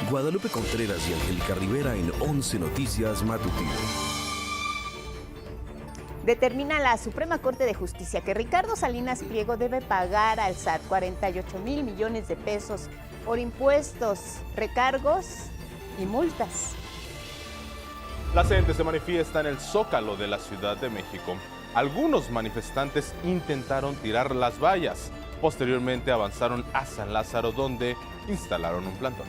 Guadalupe Contreras y Angélica Rivera en 11 Noticias Matutino. Determina la Suprema Corte de Justicia que Ricardo Salinas Pliego debe pagar al SAT 48,000 millones de pesos por impuestos, recargos y multas. La gente se manifiesta en el Zócalo de la Ciudad de México. Algunos manifestantes intentaron tirar las vallas. Posteriormente avanzaron a San Lázaro, donde instalaron un plantón.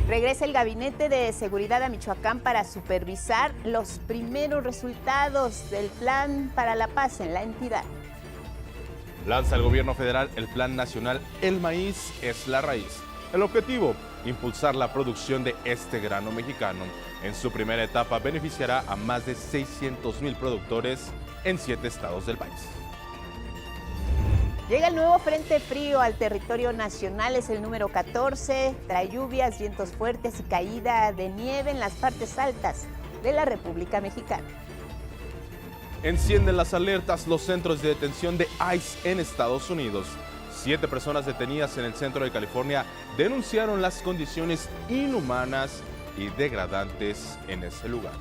Regresa el Gabinete de Seguridad a Michoacán para supervisar los primeros resultados del Plan para la Paz en la entidad. Lanza el gobierno federal el Plan Nacional El Maíz es la Raíz. El objetivo, impulsar la producción de este grano mexicano. En su primera etapa beneficiará a más de 600,000 productores en 7 estados del país. Llega el nuevo frente frío al territorio nacional, es el número 14, trae lluvias, vientos fuertes y caída de nieve en las partes altas de la República Mexicana. Encienden las alertas los centros de detención de ICE en Estados Unidos. 7 personas detenidas en el centro de California denunciaron las condiciones inhumanas y degradantes en ese lugar.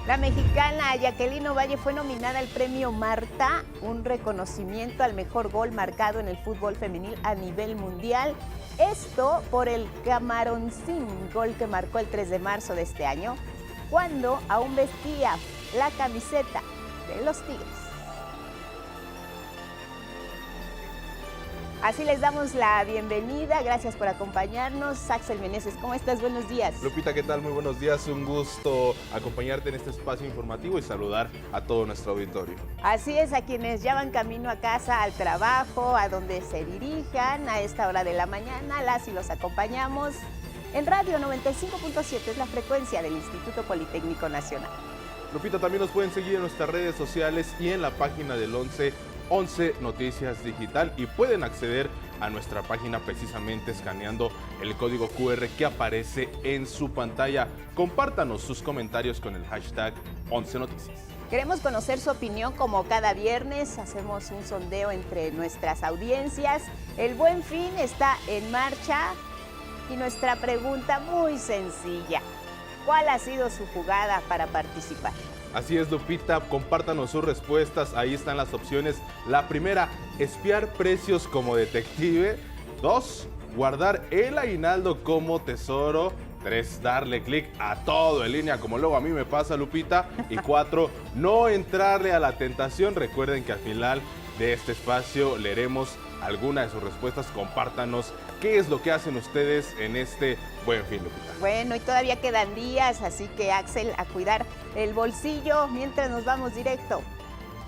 La mexicana Jacqueline Ovalle fue nominada al premio Marta, un reconocimiento al mejor gol marcado en el fútbol femenil a nivel mundial. Esto por el Camaroncín, gol que marcó el 3 de marzo de este año, cuando aún vestía la camiseta de los Tigres. Así les damos la bienvenida, gracias por acompañarnos. Axel Meneses, ¿cómo estás? Buenos días. Lupita, ¿qué tal? Muy buenos días, un gusto acompañarte en este espacio informativo y saludar a todo nuestro auditorio. Así es, a quienes ya van camino a casa, al trabajo, a donde se dirijan a esta hora de la mañana, las y los acompañamos en Radio 95.7, es la frecuencia del Instituto Politécnico Nacional. Lupita, también nos pueden seguir en nuestras redes sociales y en la página del 11 Noticias Digital, y pueden acceder a nuestra página precisamente escaneando el código QR que aparece en su pantalla. Compártanos sus comentarios con el hashtag 11 Noticias. Queremos conocer su opinión como cada viernes, hacemos un sondeo entre nuestras audiencias. El Buen Fin está en marcha y nuestra pregunta muy sencilla: ¿cuál ha sido su jugada para participar? Así es, Lupita, compártanos sus respuestas, ahí están las opciones. La primera, espiar precios como detective. 2, guardar el aguinaldo como tesoro. 3, darle clic a todo en línea, como luego a mí me pasa, Lupita. Y 4, no entrarle a la tentación. Recuerden que al final de este espacio leeremos alguna de sus respuestas. Compártanos qué es lo que hacen ustedes en este Buen Fin, Lupita. Bueno, y todavía quedan días, así que Axel, a cuidar el bolsillo mientras nos vamos directo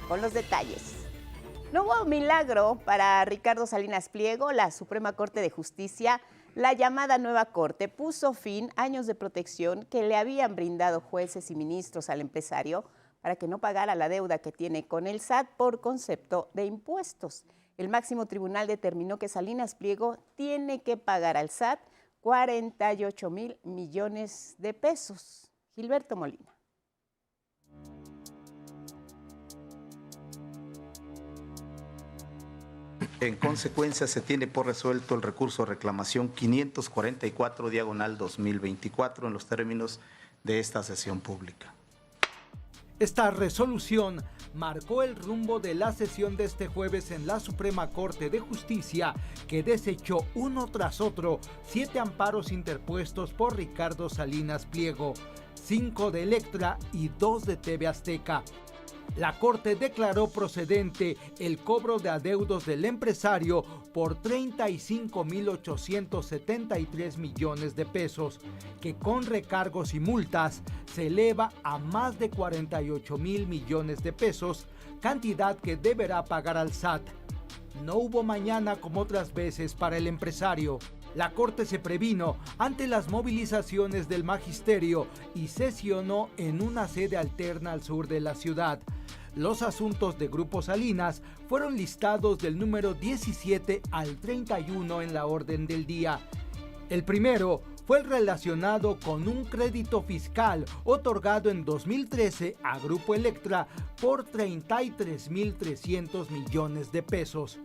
con los detalles. No hubo milagro para Ricardo Salinas Pliego. La Suprema Corte de Justicia, la llamada Nueva Corte, puso fin a años de protección que le habían brindado jueces y ministros al empresario para que no pagara la deuda que tiene con el SAT por concepto de impuestos. El máximo tribunal determinó que Salinas Pliego tiene que pagar al SAT 48,000 millones de pesos. Gilberto Molina. En consecuencia, se tiene por resuelto el recurso de reclamación 544/2024 en los términos de esta sesión pública. Esta resolución marcó el rumbo de la sesión de este jueves en la Suprema Corte de Justicia, que desechó uno tras otro 7 amparos interpuestos por Ricardo Salinas Pliego, 5 de Electra y 2 de TV Azteca. La Corte declaró procedente el cobro de adeudos del empresario por 35,873 millones de pesos, que con recargos y multas se eleva a más de 48,000 millones de pesos, cantidad que deberá pagar al SAT. No hubo mañana como otras veces para el empresario. La Corte se previno ante las movilizaciones del magisterio y sesionó en una sede alterna al sur de la ciudad. Los asuntos de Grupo Salinas fueron listados del número 17 al 31 en la orden del día. El primero fue el relacionado con un crédito fiscal otorgado en 2013 a Grupo Electra por 33,300 millones de pesos.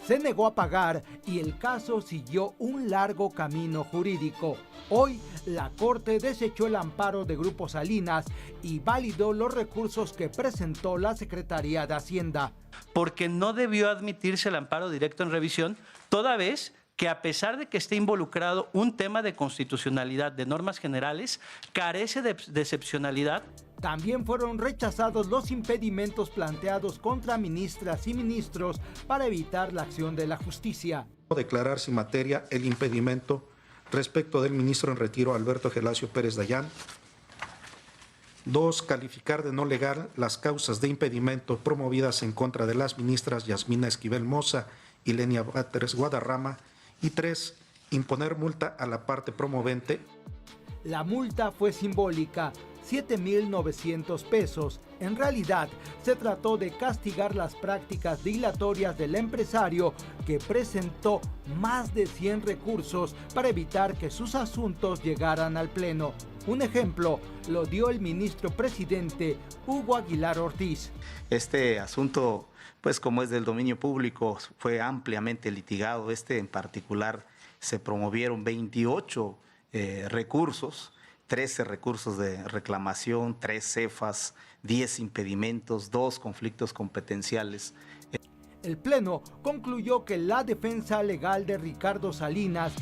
se negó a pagar y el caso siguió un largo camino jurídico. Hoy, la Corte desechó el amparo de Grupo Salinas y validó los recursos que presentó la Secretaría de Hacienda. Porque no debió admitirse el amparo directo en revisión, toda vez que a pesar de que esté involucrado un tema de constitucionalidad de normas generales, carece de excepcionalidad. También fueron rechazados los impedimentos planteados contra ministras y ministros para evitar la acción de la justicia. Declarar sin materia el impedimento respecto del ministro en retiro Alberto Gelasio Pérez Dayán. 2. Calificar de no legal las causas de impedimento promovidas en contra de las ministras Yasmina Esquivel Moza y Lenia Batres Guadarrama. Y 3. Imponer multa a la parte promovente. La multa fue simbólica, 7,900 pesos. En realidad, se trató de castigar las prácticas dilatorias del empresario que presentó más de 100 recursos para evitar que sus asuntos llegaran al Pleno. Un ejemplo lo dio el ministro presidente Hugo Aguilar Ortiz. Este asunto, pues como es del dominio público, fue ampliamente litigado. En particular se promovieron 28 recursos, 13 recursos de reclamación, 3 cefas, 10 impedimentos, 2 conflictos competenciales. El Pleno concluyó que la defensa legal de Ricardo Salinas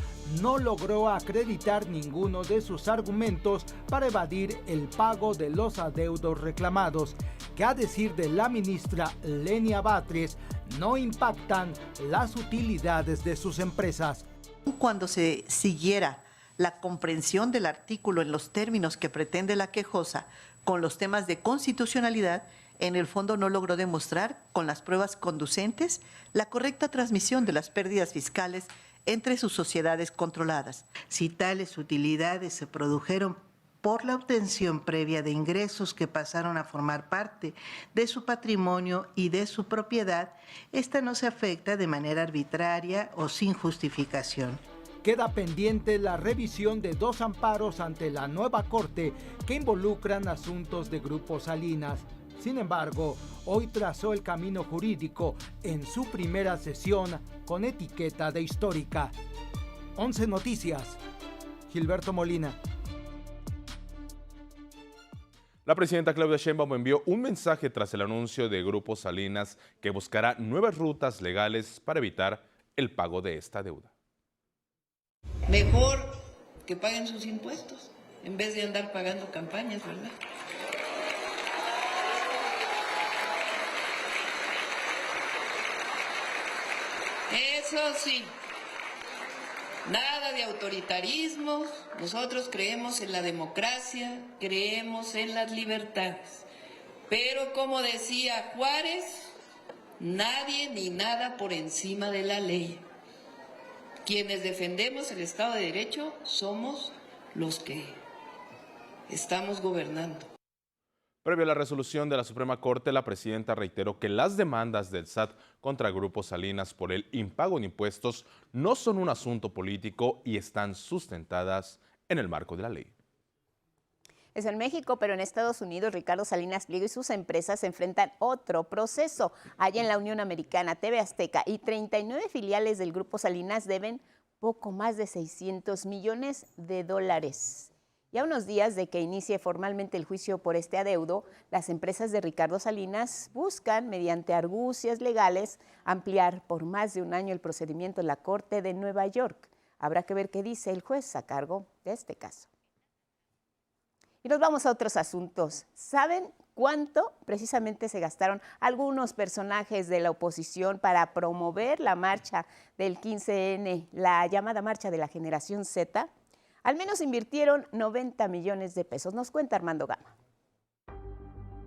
no logró acreditar ninguno de sus argumentos para evadir el pago de los adeudos reclamados, que a decir de la ministra Lenia Batres, no impactan las utilidades de sus empresas. Cuando se siguiera la comprensión del artículo en los términos que pretende la quejosa con los temas de constitucionalidad, en el fondo no logró demostrar con las pruebas conducentes la correcta transmisión de las pérdidas fiscales entre sus sociedades controladas. Si tales utilidades se produjeron por la obtención previa de ingresos que pasaron a formar parte de su patrimonio y de su propiedad, esta no se afecta de manera arbitraria o sin justificación. Queda pendiente la revisión de 2 amparos ante la nueva Corte que involucran asuntos de Grupo Salinas. Sin embargo, hoy trazó el camino jurídico en su primera sesión con etiqueta de histórica. 11 Noticias, Gilberto Molina. La presidenta Claudia Sheinbaum envió un mensaje tras el anuncio de Grupo Salinas que buscará nuevas rutas legales para evitar el pago de esta deuda. Mejor que paguen sus impuestos en vez de andar pagando campañas, ¿verdad? Eso sí, nada de autoritarismos. Nosotros creemos en la democracia, creemos en las libertades. Pero como decía Juárez, nadie ni nada por encima de la ley. Quienes defendemos el Estado de Derecho somos los que estamos gobernando. Previo a la resolución de la Suprema Corte, la presidenta reiteró que las demandas del SAT contra Grupo Salinas por el impago de impuestos no son un asunto político y están sustentadas en el marco de la ley. Es en México, pero en Estados Unidos, Ricardo Salinas Pliego y sus empresas enfrentan otro proceso. Allá en la Unión Americana, TV Azteca y 39 filiales del Grupo Salinas deben poco más de $600 millones. Y a unos días de que inicie formalmente el juicio por este adeudo, las empresas de Ricardo Salinas buscan, mediante argucias legales, ampliar por más de un año el procedimiento en la Corte de Nueva York. Habrá que ver qué dice el juez a cargo de este caso. Y nos vamos a otros asuntos. ¿Saben cuánto precisamente se gastaron algunos personajes de la oposición para promover la marcha del 15N, la llamada marcha de la generación Z? Al menos invirtieron 90 millones de pesos. Nos cuenta Armando Gama.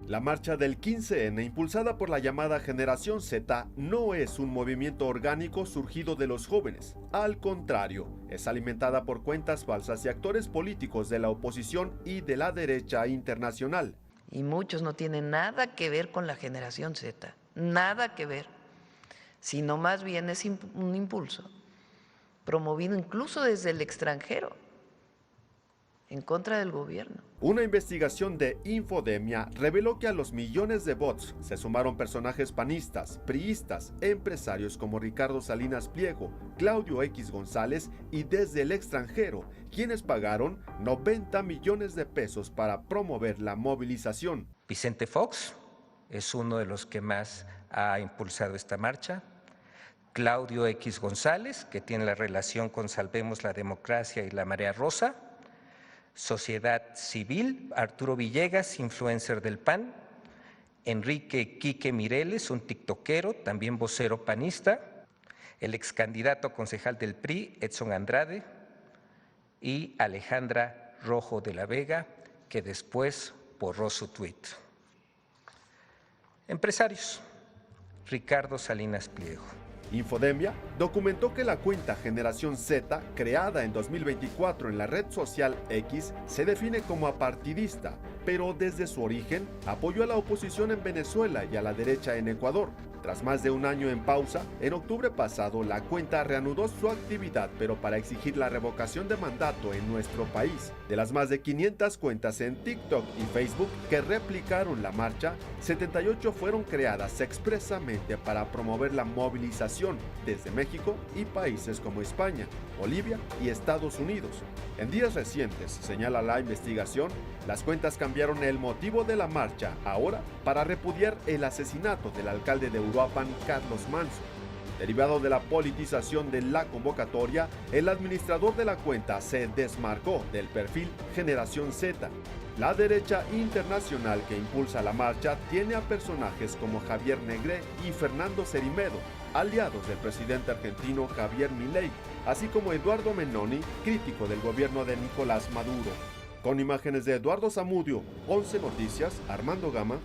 La marcha del 15N, impulsada por la llamada Generación Z, no es un movimiento orgánico surgido de los jóvenes. Al contrario, es alimentada por cuentas falsas y actores políticos de la oposición y de la derecha internacional. Y muchos no tienen nada que ver con la Generación Z, nada que ver, sino más bien es un impulso promovido incluso desde el extranjero en contra del gobierno. Una investigación de Infodemia reveló que a los millones de bots se sumaron personajes panistas, priistas, empresarios como Ricardo Salinas Pliego, Claudio X González y desde el extranjero, quienes pagaron 90 millones de pesos para promover la movilización. Vicente Fox es uno de los que más ha impulsado esta marcha. Claudio X González, que tiene la relación con Salvemos la Democracia y la Marea Rosa. Sociedad Civil, Arturo Villegas, influencer del PAN. Enrique Quique Mireles, un tiktokero, también vocero panista. El ex candidato a concejal del PRI, Edson Andrade. Y Alejandra Rojo de la Vega, que después borró su tuit. Empresarios, Ricardo Salinas Pliego. Infodemia documentó que la cuenta Generación Z, creada en 2024 en la red social X, se define como apartidista, pero desde su origen apoyó a la oposición en Venezuela y a la derecha en Ecuador. Tras más de un año en pausa, en octubre pasado la cuenta reanudó su actividad, pero para exigir la revocación de mandato en nuestro país. De las más de 500 cuentas en TikTok y Facebook que replicaron la marcha, 78 fueron creadas expresamente para promover la movilización desde México y países como España, Bolivia y Estados Unidos. En días recientes, señala la investigación, las cuentas cambiaron el motivo de la marcha ahora para repudiar el asesinato del alcalde de Uruapan, Carlos Manso. Derivado de la politización de la convocatoria, el administrador de la cuenta se desmarcó del perfil Generación Z. La derecha internacional que impulsa la marcha tiene a personajes como Javier Negré y Fernando Cerimedo, aliados del presidente argentino Javier Milei, así como Eduardo Menoni, crítico del gobierno de Nicolás Maduro. Con imágenes de Eduardo Zamudio, 11 Noticias, Armando Gama.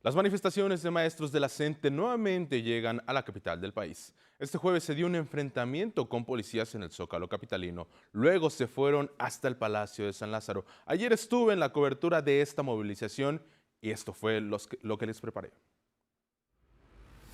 Las manifestaciones de maestros de la CENTE nuevamente llegan a la capital del país. Este jueves se dio un enfrentamiento con policías en el Zócalo capitalino. Luego se fueron hasta el Palacio de San Lázaro. Ayer estuve en la cobertura de esta movilización y esto fue lo que les preparé.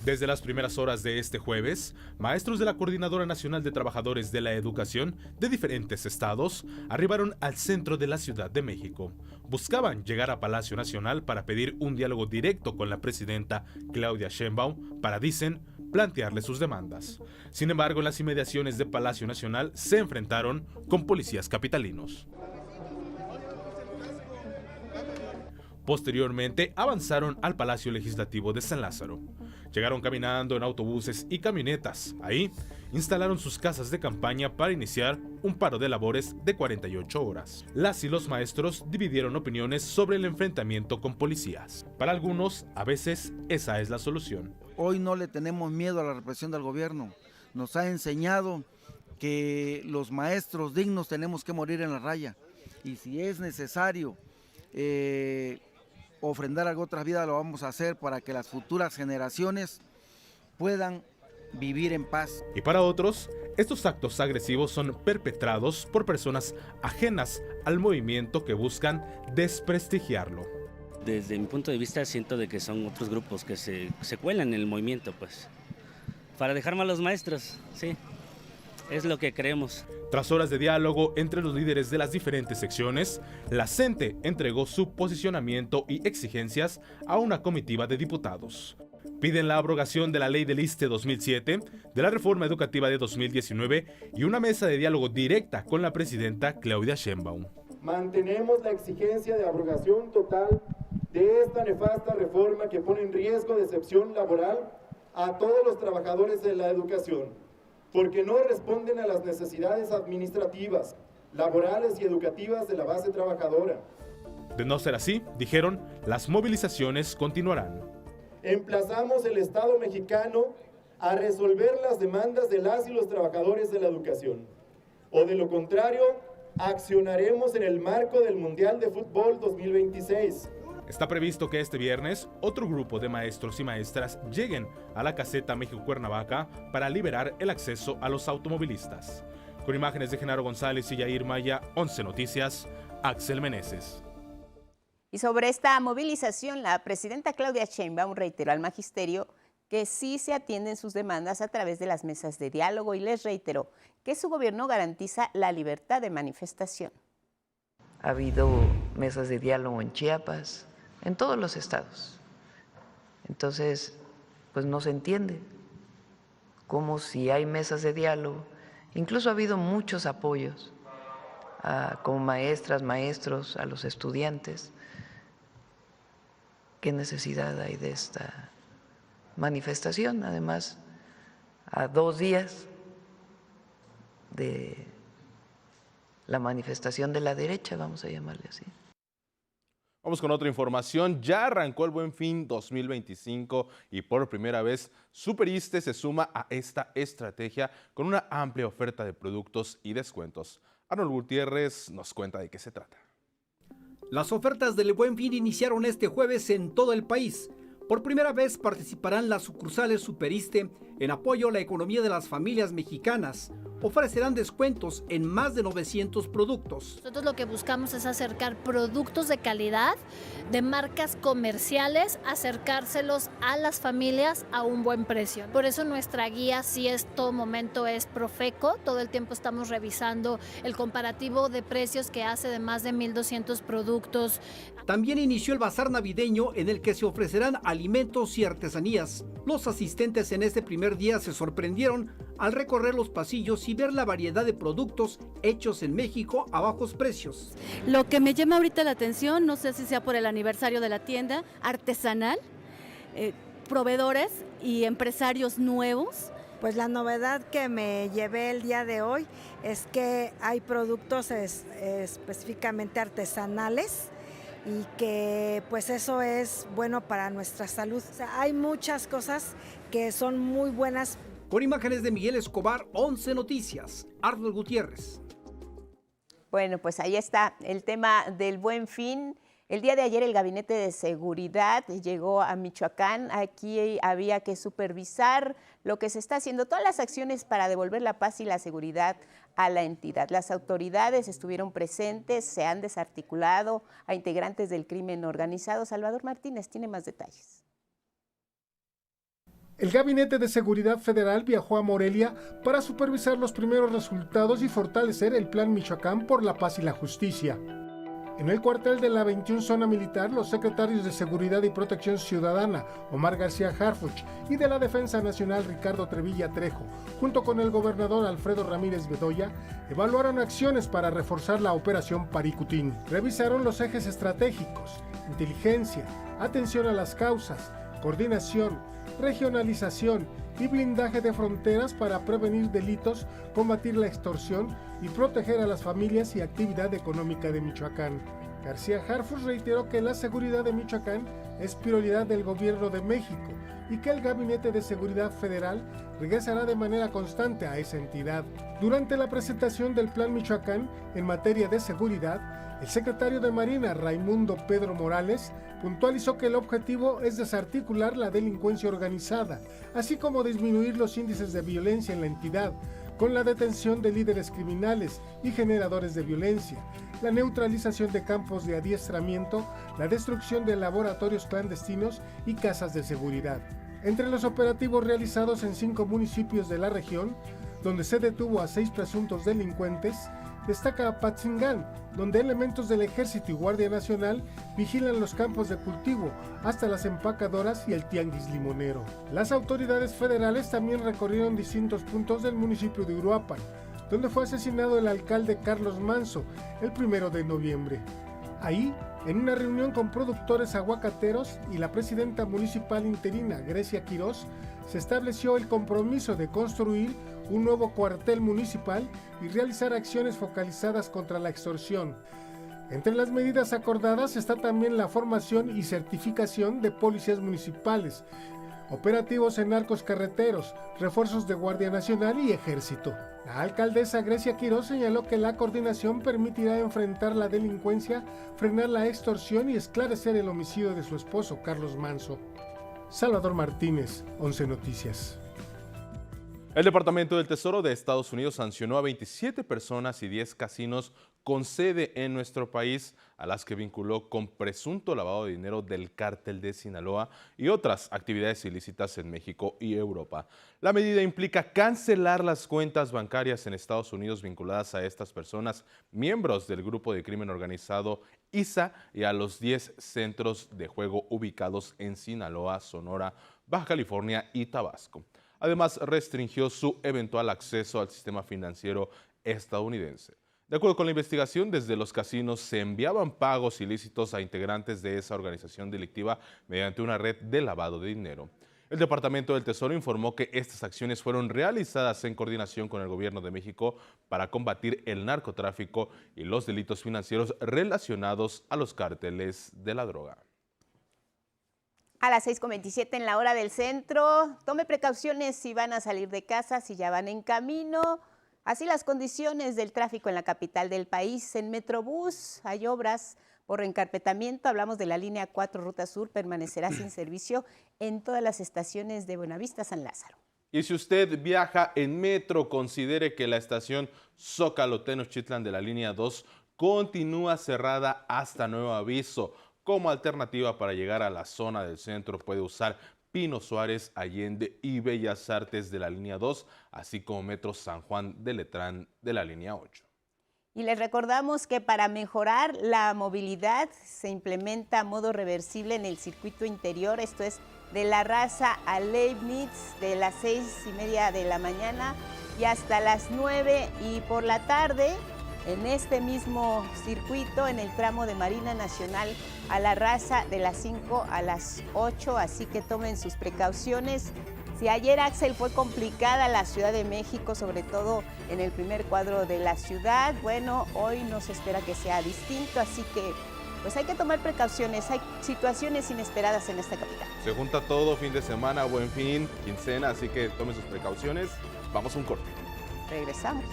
Desde las primeras horas de este jueves, maestros de la Coordinadora Nacional de Trabajadores de la Educación de diferentes estados arribaron al centro de la Ciudad de México. Buscaban llegar a Palacio Nacional para pedir un diálogo directo con la presidenta Claudia Sheinbaum para, dicen, plantearle sus demandas. Sin embargo, en las inmediaciones de Palacio Nacional se enfrentaron con policías capitalinos. Posteriormente avanzaron al Palacio Legislativo de San Lázaro. Llegaron caminando en autobuses y camionetas. Ahí instalaron sus casas de campaña para iniciar un paro de labores de 48 horas. Las y los maestros dividieron opiniones sobre el enfrentamiento con policías. Para algunos, a veces, esa es la solución. Hoy no le tenemos miedo a la represión del gobierno. Nos ha enseñado que los maestros dignos tenemos que morir en la raya. Y si es necesario ofrendar algo otras vidas, lo vamos a hacer para que las futuras generaciones puedan vivir en paz. Y para otros, estos actos agresivos son perpetrados por personas ajenas al movimiento que buscan desprestigiarlo. Desde mi punto de vista siento de que son otros grupos que se cuelan en el movimiento, pues, para dejar mal a los maestros, sí. Es lo que creemos. Tras horas de diálogo entre los líderes de las diferentes secciones, la CENTE entregó su posicionamiento y exigencias a una comitiva de diputados. Piden la abrogación de la Ley del ISSSTE 2007, de la Reforma Educativa de 2019 y una mesa de diálogo directa con la presidenta Claudia Sheinbaum. Mantenemos la exigencia de abrogación total de esta nefasta reforma que pone en riesgo de excepción laboral a todos los trabajadores de la educación, porque no responden a las necesidades administrativas, laborales y educativas de la base trabajadora. De no ser así, dijeron, las movilizaciones continuarán. Emplazamos el Estado mexicano a resolver las demandas de las y los trabajadores de la educación. O de lo contrario, accionaremos en el marco del Mundial de Fútbol 2026. Está previsto que este viernes otro grupo de maestros y maestras lleguen a la caseta México-Cuernavaca para liberar el acceso a los automovilistas. Con imágenes de Genaro González y Yair Maya, 11 Noticias, Axel Meneses. Y sobre esta movilización, la presidenta Claudia Sheinbaum reiteró al magisterio que sí se atienden sus demandas a través de las mesas de diálogo y les reiteró que su gobierno garantiza la libertad de manifestación. ha habido mesas de diálogo en Chiapas, en todos los estados. Entonces, pues no se entiende cómo si hay mesas de diálogo, incluso ha habido muchos apoyos como maestras, maestros, a los estudiantes. ¿Qué necesidad hay de esta manifestación? Además, a 2 días de la manifestación de la derecha, vamos a llamarle así. Vamos con otra información. Ya arrancó el Buen Fin 2025 y por primera vez Superiste se suma a esta estrategia con una amplia oferta de productos y descuentos. Arnold Gutiérrez nos cuenta de qué se trata. Las ofertas del Buen Fin iniciaron este jueves en todo el país. Por primera vez participarán las sucursales Superiste en apoyo a la economía de las familias mexicanas. Ofrecerán descuentos en más de 900 productos. Nosotros lo que buscamos es acercar productos de calidad, de marcas comerciales, acercárselos a las familias a un buen precio. Por eso nuestra guía sí es todo momento es Profeco. Todo el tiempo estamos revisando el comparativo de precios que hace de más de 1,200 productos. También inició el bazar navideño en el que se ofrecerán alimentos y artesanías. Los asistentes en este primer día se sorprendieron al recorrer los pasillos y ver la variedad de productos hechos en México a bajos precios. Lo que me llama ahorita la atención, no sé si sea por el aniversario de la tienda, artesanal, proveedores y empresarios nuevos. Pues la novedad que me llevé el día de hoy es que hay productos específicamente artesanales y que pues eso es bueno para nuestra salud. O sea, hay muchas cosas que son muy buenas. Con imágenes de Miguel Escobar, 11 Noticias, Arnold Gutiérrez. Bueno, pues ahí está el tema del Buen Fin. El día de ayer el Gabinete de Seguridad llegó a Michoacán. Aquí había que supervisar lo que se está haciendo, todas las acciones para devolver la paz y la seguridad a la entidad. Las autoridades estuvieron presentes, se han desarticulado a integrantes del crimen organizado. Salvador Martínez tiene más detalles. El Gabinete de Seguridad Federal viajó a Morelia para supervisar los primeros resultados y fortalecer el Plan Michoacán por la Paz y la Justicia. En el cuartel de la 21 Zona Militar, los secretarios de Seguridad y Protección Ciudadana, Omar García Harfuch, y de la Defensa Nacional, Ricardo Trevilla Trejo, junto con el gobernador Alfredo Ramírez Bedoya, evaluaron acciones para reforzar la operación Paricutín. Revisaron los ejes estratégicos, inteligencia, atención a las causas, coordinación, regionalización y blindaje de fronteras para prevenir delitos, combatir la extorsión y proteger a las familias y actividad económica de Michoacán. García Harfuch reiteró que la seguridad de Michoacán es prioridad del gobierno de México y que el Gabinete de Seguridad Federal regresará de manera constante a esa entidad. Durante la presentación del Plan Michoacán en materia de seguridad, el secretario de Marina, Raimundo Pedro Morales, puntualizó que el objetivo es desarticular la delincuencia organizada, así como disminuir los índices de violencia en la entidad, con la detención de líderes criminales y generadores de violencia, la neutralización de campos de adiestramiento, la destrucción de laboratorios clandestinos y casas de seguridad. Entre los operativos realizados en 5 municipios de la región, donde se detuvo a 6 presuntos delincuentes, destaca Apatzingán, donde elementos del Ejército y Guardia Nacional vigilan los campos de cultivo, hasta las empacadoras y el tianguis limonero. Las autoridades federales también recorrieron distintos puntos del municipio de Uruapan, donde fue asesinado el alcalde Carlos Manso el 1 de noviembre. Ahí, en una reunión con productores aguacateros y la presidenta municipal interina, Grecia Quirós, se estableció el compromiso de construir un nuevo cuartel municipal y realizar acciones focalizadas contra la extorsión. Entre las medidas acordadas está también la formación y certificación de policías municipales, operativos en narcos carreteros, refuerzos de Guardia Nacional y Ejército. La alcaldesa Grecia Quirós señaló que la coordinación permitirá enfrentar la delincuencia, frenar la extorsión y esclarecer el homicidio de su esposo, Carlos Manso. Salvador Martínez, 11 Noticias. El Departamento del Tesoro de Estados Unidos sancionó a 27 personas y 10 casinos con sede en nuestro país, a las que vinculó con presunto lavado de dinero del cártel de Sinaloa y otras actividades ilícitas en México y Europa. La medida implica cancelar las cuentas bancarias en Estados Unidos vinculadas a estas personas, miembros del grupo de crimen organizado ISA, y a los 10 centros de juego ubicados en Sinaloa, Sonora, Baja California y Tabasco. Además, restringió su eventual acceso al sistema financiero estadounidense. De acuerdo con la investigación, desde los casinos se enviaban pagos ilícitos a integrantes de esa organización delictiva mediante una red de lavado de dinero. El Departamento del Tesoro informó que estas acciones fueron realizadas en coordinación con el Gobierno de México para combatir el narcotráfico y los delitos financieros relacionados a los cárteles de la droga. A las 6:27 en la hora del centro, tome precauciones si van a salir de casa, si ya van en camino. Así las condiciones del tráfico en la capital del país. En Metrobús hay obras por encarpetamiento. Hablamos de la línea 4 Ruta Sur, permanecerá sin servicio en todas las estaciones de Buenavista, San Lázaro. Y si usted viaja en metro, considere que la estación Zócalo Tenochtitlan de la línea 2 continúa cerrada hasta nuevo aviso. Como alternativa para llegar a la zona del centro puede usar Pino Suárez, Allende y Bellas Artes de la línea 2, así como Metro San Juan de Letrán de la línea 8. Y les recordamos que para mejorar la movilidad se implementa modo reversible en el circuito interior, esto es de La Raza a Leibniz, de las 6:30 de la mañana y hasta las 9, y por la tarde en este mismo circuito, en el tramo de Marina Nacional a La Raza, de las 5 a las 8, así que tomen sus precauciones. Si ayer, Axel, fue complicada la Ciudad de México, sobre todo en el primer cuadro de la ciudad, bueno, hoy no se espera que sea distinto, así que pues hay que tomar precauciones, hay situaciones inesperadas en esta capital. Se junta todo, fin de semana, Buen Fin, quincena, así que tomen sus precauciones. Vamos a un corte. Regresamos.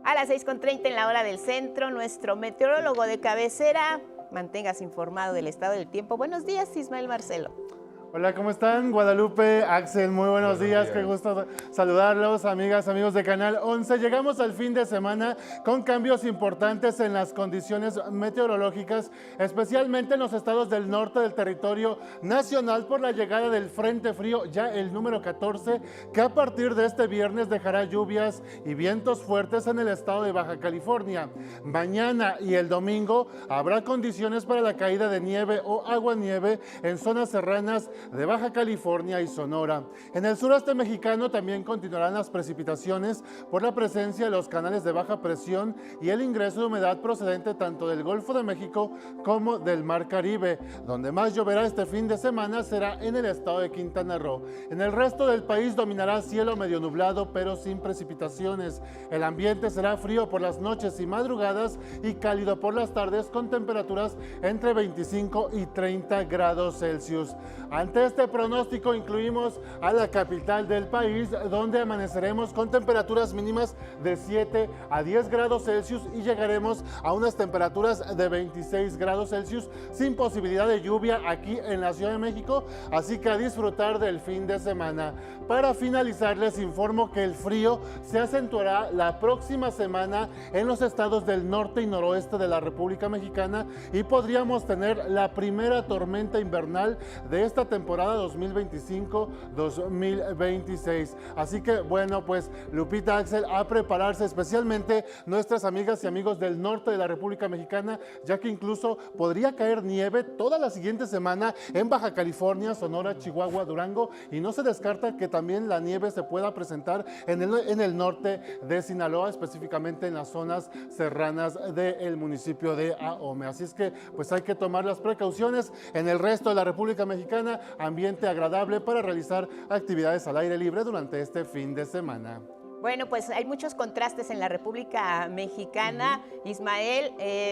A las 6:30 en la hora del centro, nuestro meteorólogo de cabecera, manténgase informado del estado del tiempo. Buenos días, Ismael Marcelo. Hola, ¿cómo están? Guadalupe, Axel, muy buenos días. Qué gusto saludarlos, amigas, amigos de Canal 11. Llegamos al fin de semana con cambios importantes en las condiciones meteorológicas, especialmente en los estados del norte del territorio nacional por la llegada del Frente Frío, ya el número 14, que a partir de este viernes dejará lluvias y vientos fuertes en el estado de Baja California. Mañana y el domingo habrá condiciones para la caída de nieve o aguanieve en zonas serranas de Baja California y Sonora. En el sureste mexicano también continuarán las precipitaciones por la presencia de los canales de baja presión y el ingreso de humedad procedente tanto del Golfo de México como del Mar Caribe. Donde más lloverá este fin de semana será en el estado de Quintana Roo. En el resto del país dominará cielo medio nublado pero sin precipitaciones. El ambiente será frío por las noches y madrugadas y cálido por las tardes con temperaturas entre 25 y 30 grados Celsius. Ante este pronóstico incluimos a la capital del país, donde amaneceremos con temperaturas mínimas de 7 a 10 grados Celsius y llegaremos a unas temperaturas de 26 grados Celsius sin posibilidad de lluvia aquí en la Ciudad de México, así que a disfrutar del fin de semana. Para finalizar, les informo que el frío se acentuará la próxima semana en los estados del norte y noroeste de la República Mexicana y podríamos tener la primera tormenta invernal de esta temporada 2025-2026. Así que bueno, pues Lupita, Axel, a prepararse, especialmente nuestras amigas y amigos del norte de la República Mexicana, ya que incluso podría caer nieve toda la siguiente semana en Baja California, Sonora, Chihuahua, Durango, y no se descarta que también la nieve se pueda presentar en el norte de Sinaloa, específicamente en las zonas serranas del municipio de Ahome. Así es que pues hay que tomar las precauciones. En el resto de la República Mexicana, ambiente agradable para realizar actividades al aire libre durante este fin de semana. Bueno, pues hay muchos contrastes en la República Mexicana, Ismael,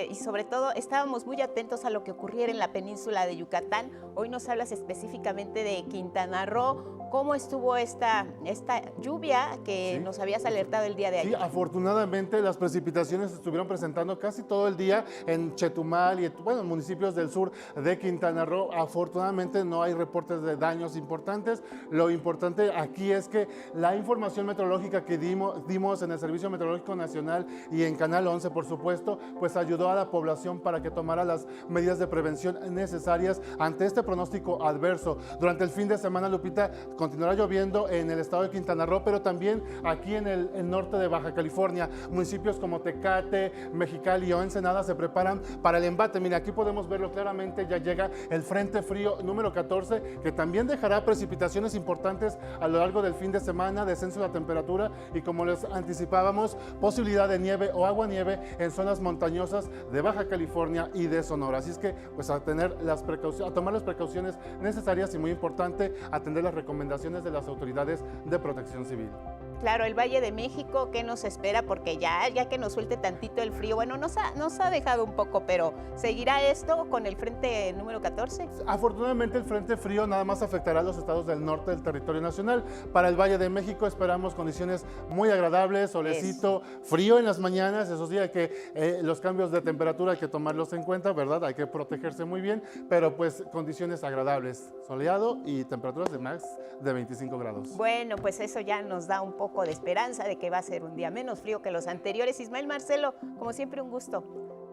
y sobre todo estábamos muy atentos a lo que ocurriera en la península de Yucatán. Hoy nos hablas específicamente de Quintana Roo. ¿Cómo estuvo esta lluvia que nos habías alertado el día de ayer? Sí, afortunadamente las precipitaciones se estuvieron presentando casi todo el día en Chetumal y en municipios del sur de Quintana Roo. Afortunadamente no hay reportes de daños importantes. Lo importante aquí es que la información meteorológica que dimos en el Servicio Meteorológico Nacional y en Canal 11, por supuesto, pues ayudó a la población para que tomara las medidas de prevención necesarias ante este pronóstico adverso. Durante el fin de semana, Lupita, continuará lloviendo en el estado de Quintana Roo, pero también aquí en el norte de Baja California. Municipios como Tecate, Mexicali o Ensenada se preparan para el embate. Mira, aquí podemos verlo claramente, ya llega el Frente Frío número 14, que también dejará precipitaciones importantes a lo largo del fin de semana, descenso de la temperatura y, como les anticipábamos, posibilidad de nieve o aguanieve en zonas montañosas de Baja California y de Sonora. Así es que, pues, a tomar las precauciones necesarias y, muy importante, atender las recomendaciones de las autoridades de protección civil. Claro, el Valle de México, ¿qué nos espera? Porque ya que nos suelte tantito el frío, bueno, nos ha dejado un poco, pero ¿seguirá esto con el frente número 14? Afortunadamente el frente frío nada más afectará a los estados del norte del territorio nacional. Para el Valle de México esperamos condiciones muy agradables, solecito, frío en las mañanas, eso sí, hay que los cambios de temperatura hay que tomarlos en cuenta, ¿verdad? Hay que protegerse muy bien, pero pues condiciones agradables, soleado y temperaturas de max de 25 grados. Bueno, pues eso ya nos da un poco de esperanza de que va a ser un día menos frío que los anteriores. Ismael Marcelo, como siempre, un gusto.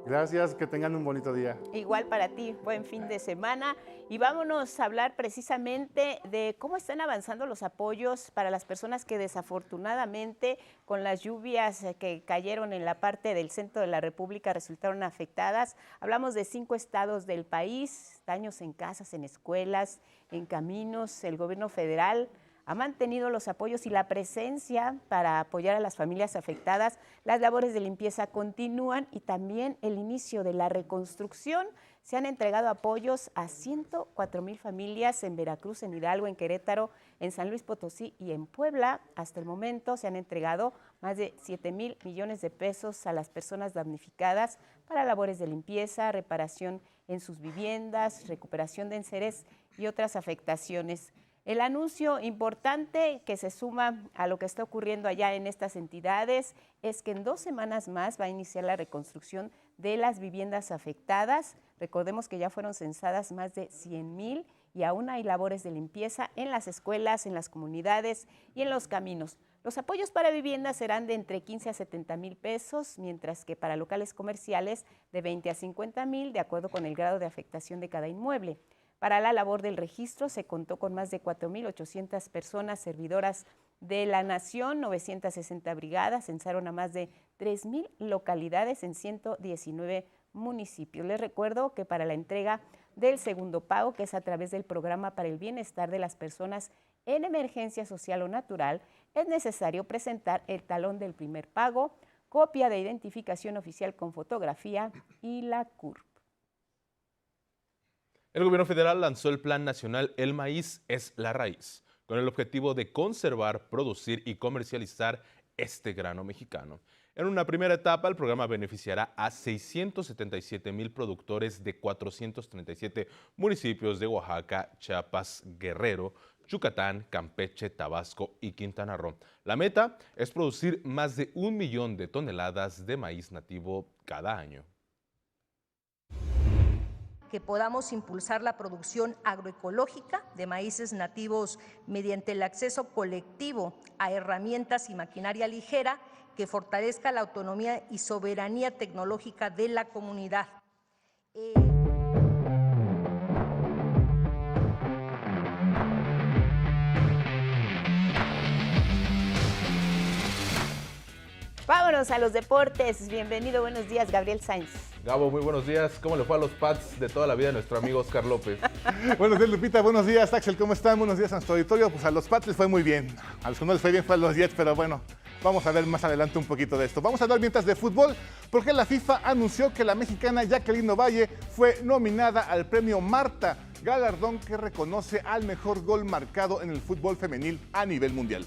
Gracias, que tengan un bonito día. Igual para ti, buen fin de semana. Y vámonos a hablar precisamente de cómo están avanzando los apoyos para las personas que desafortunadamente con las lluvias que cayeron en la parte del centro de la República resultaron afectadas. Hablamos de 5 estados del país, daños en casas, en escuelas, en caminos. El gobierno federal ha mantenido los apoyos y la presencia para apoyar a las familias afectadas. Las labores de limpieza continúan y también el inicio de la reconstrucción. Se han entregado apoyos a 104,000 familias en Veracruz, en Hidalgo, en Querétaro, en San Luis Potosí y en Puebla. Hasta el momento se han entregado más de 7,000 millones de pesos a las personas damnificadas para labores de limpieza, reparación en sus viviendas, recuperación de enseres y otras afectaciones. El anuncio importante que se suma a lo que está ocurriendo allá en estas entidades es que en 2 semanas más va a iniciar la reconstrucción de las viviendas afectadas. Recordemos que ya fueron censadas más de 100,000 y aún hay labores de limpieza en las escuelas, en las comunidades y en los caminos. Los apoyos para viviendas serán de entre 15 a 70,000 pesos, mientras que para locales comerciales de 20 a 50,000, de acuerdo con el grado de afectación de cada inmueble. Para la labor del registro se contó con más de 4,800 personas servidoras de la nación, 960 brigadas, censaron a más de 3,000 localidades en 119 municipios. Les recuerdo que para la entrega del segundo pago, que es a través del Programa para el Bienestar de las Personas en Emergencia Social o Natural, es necesario presentar el talón del primer pago, copia de identificación oficial con fotografía y la CURP. El gobierno federal lanzó el Plan Nacional El Maíz es la Raíz, con el objetivo de conservar, producir y comercializar este grano mexicano. En una primera etapa, el programa beneficiará a 677,000 productores de 437 municipios de Oaxaca, Chiapas, Guerrero, Yucatán, Campeche, Tabasco y Quintana Roo. La meta es producir más de 1 millón de toneladas de maíz nativo cada año. Que podamos impulsar la producción agroecológica de maíces nativos mediante el acceso colectivo a herramientas y maquinaria ligera que fortalezca la autonomía y soberanía tecnológica de la comunidad. Vámonos a los deportes. Bienvenido, buenos días, Gabriel Sainz. Gabo, muy buenos días. ¿Cómo le fue a los Pats de toda la vida de nuestro amigo Oscar López? Buenos días, Lupita. Buenos días, Axel. ¿Cómo están? Buenos días a nuestro auditorio. Pues a los Pats les fue muy bien. A los que no les fue bien fue a los Jets, pero bueno, vamos a ver más adelante un poquito de esto. Vamos a hablar mientras de fútbol, porque la FIFA anunció que la mexicana Jacqueline Ovalle fue nominada al premio Marta, galardón que reconoce al mejor gol marcado en el fútbol femenil a nivel mundial.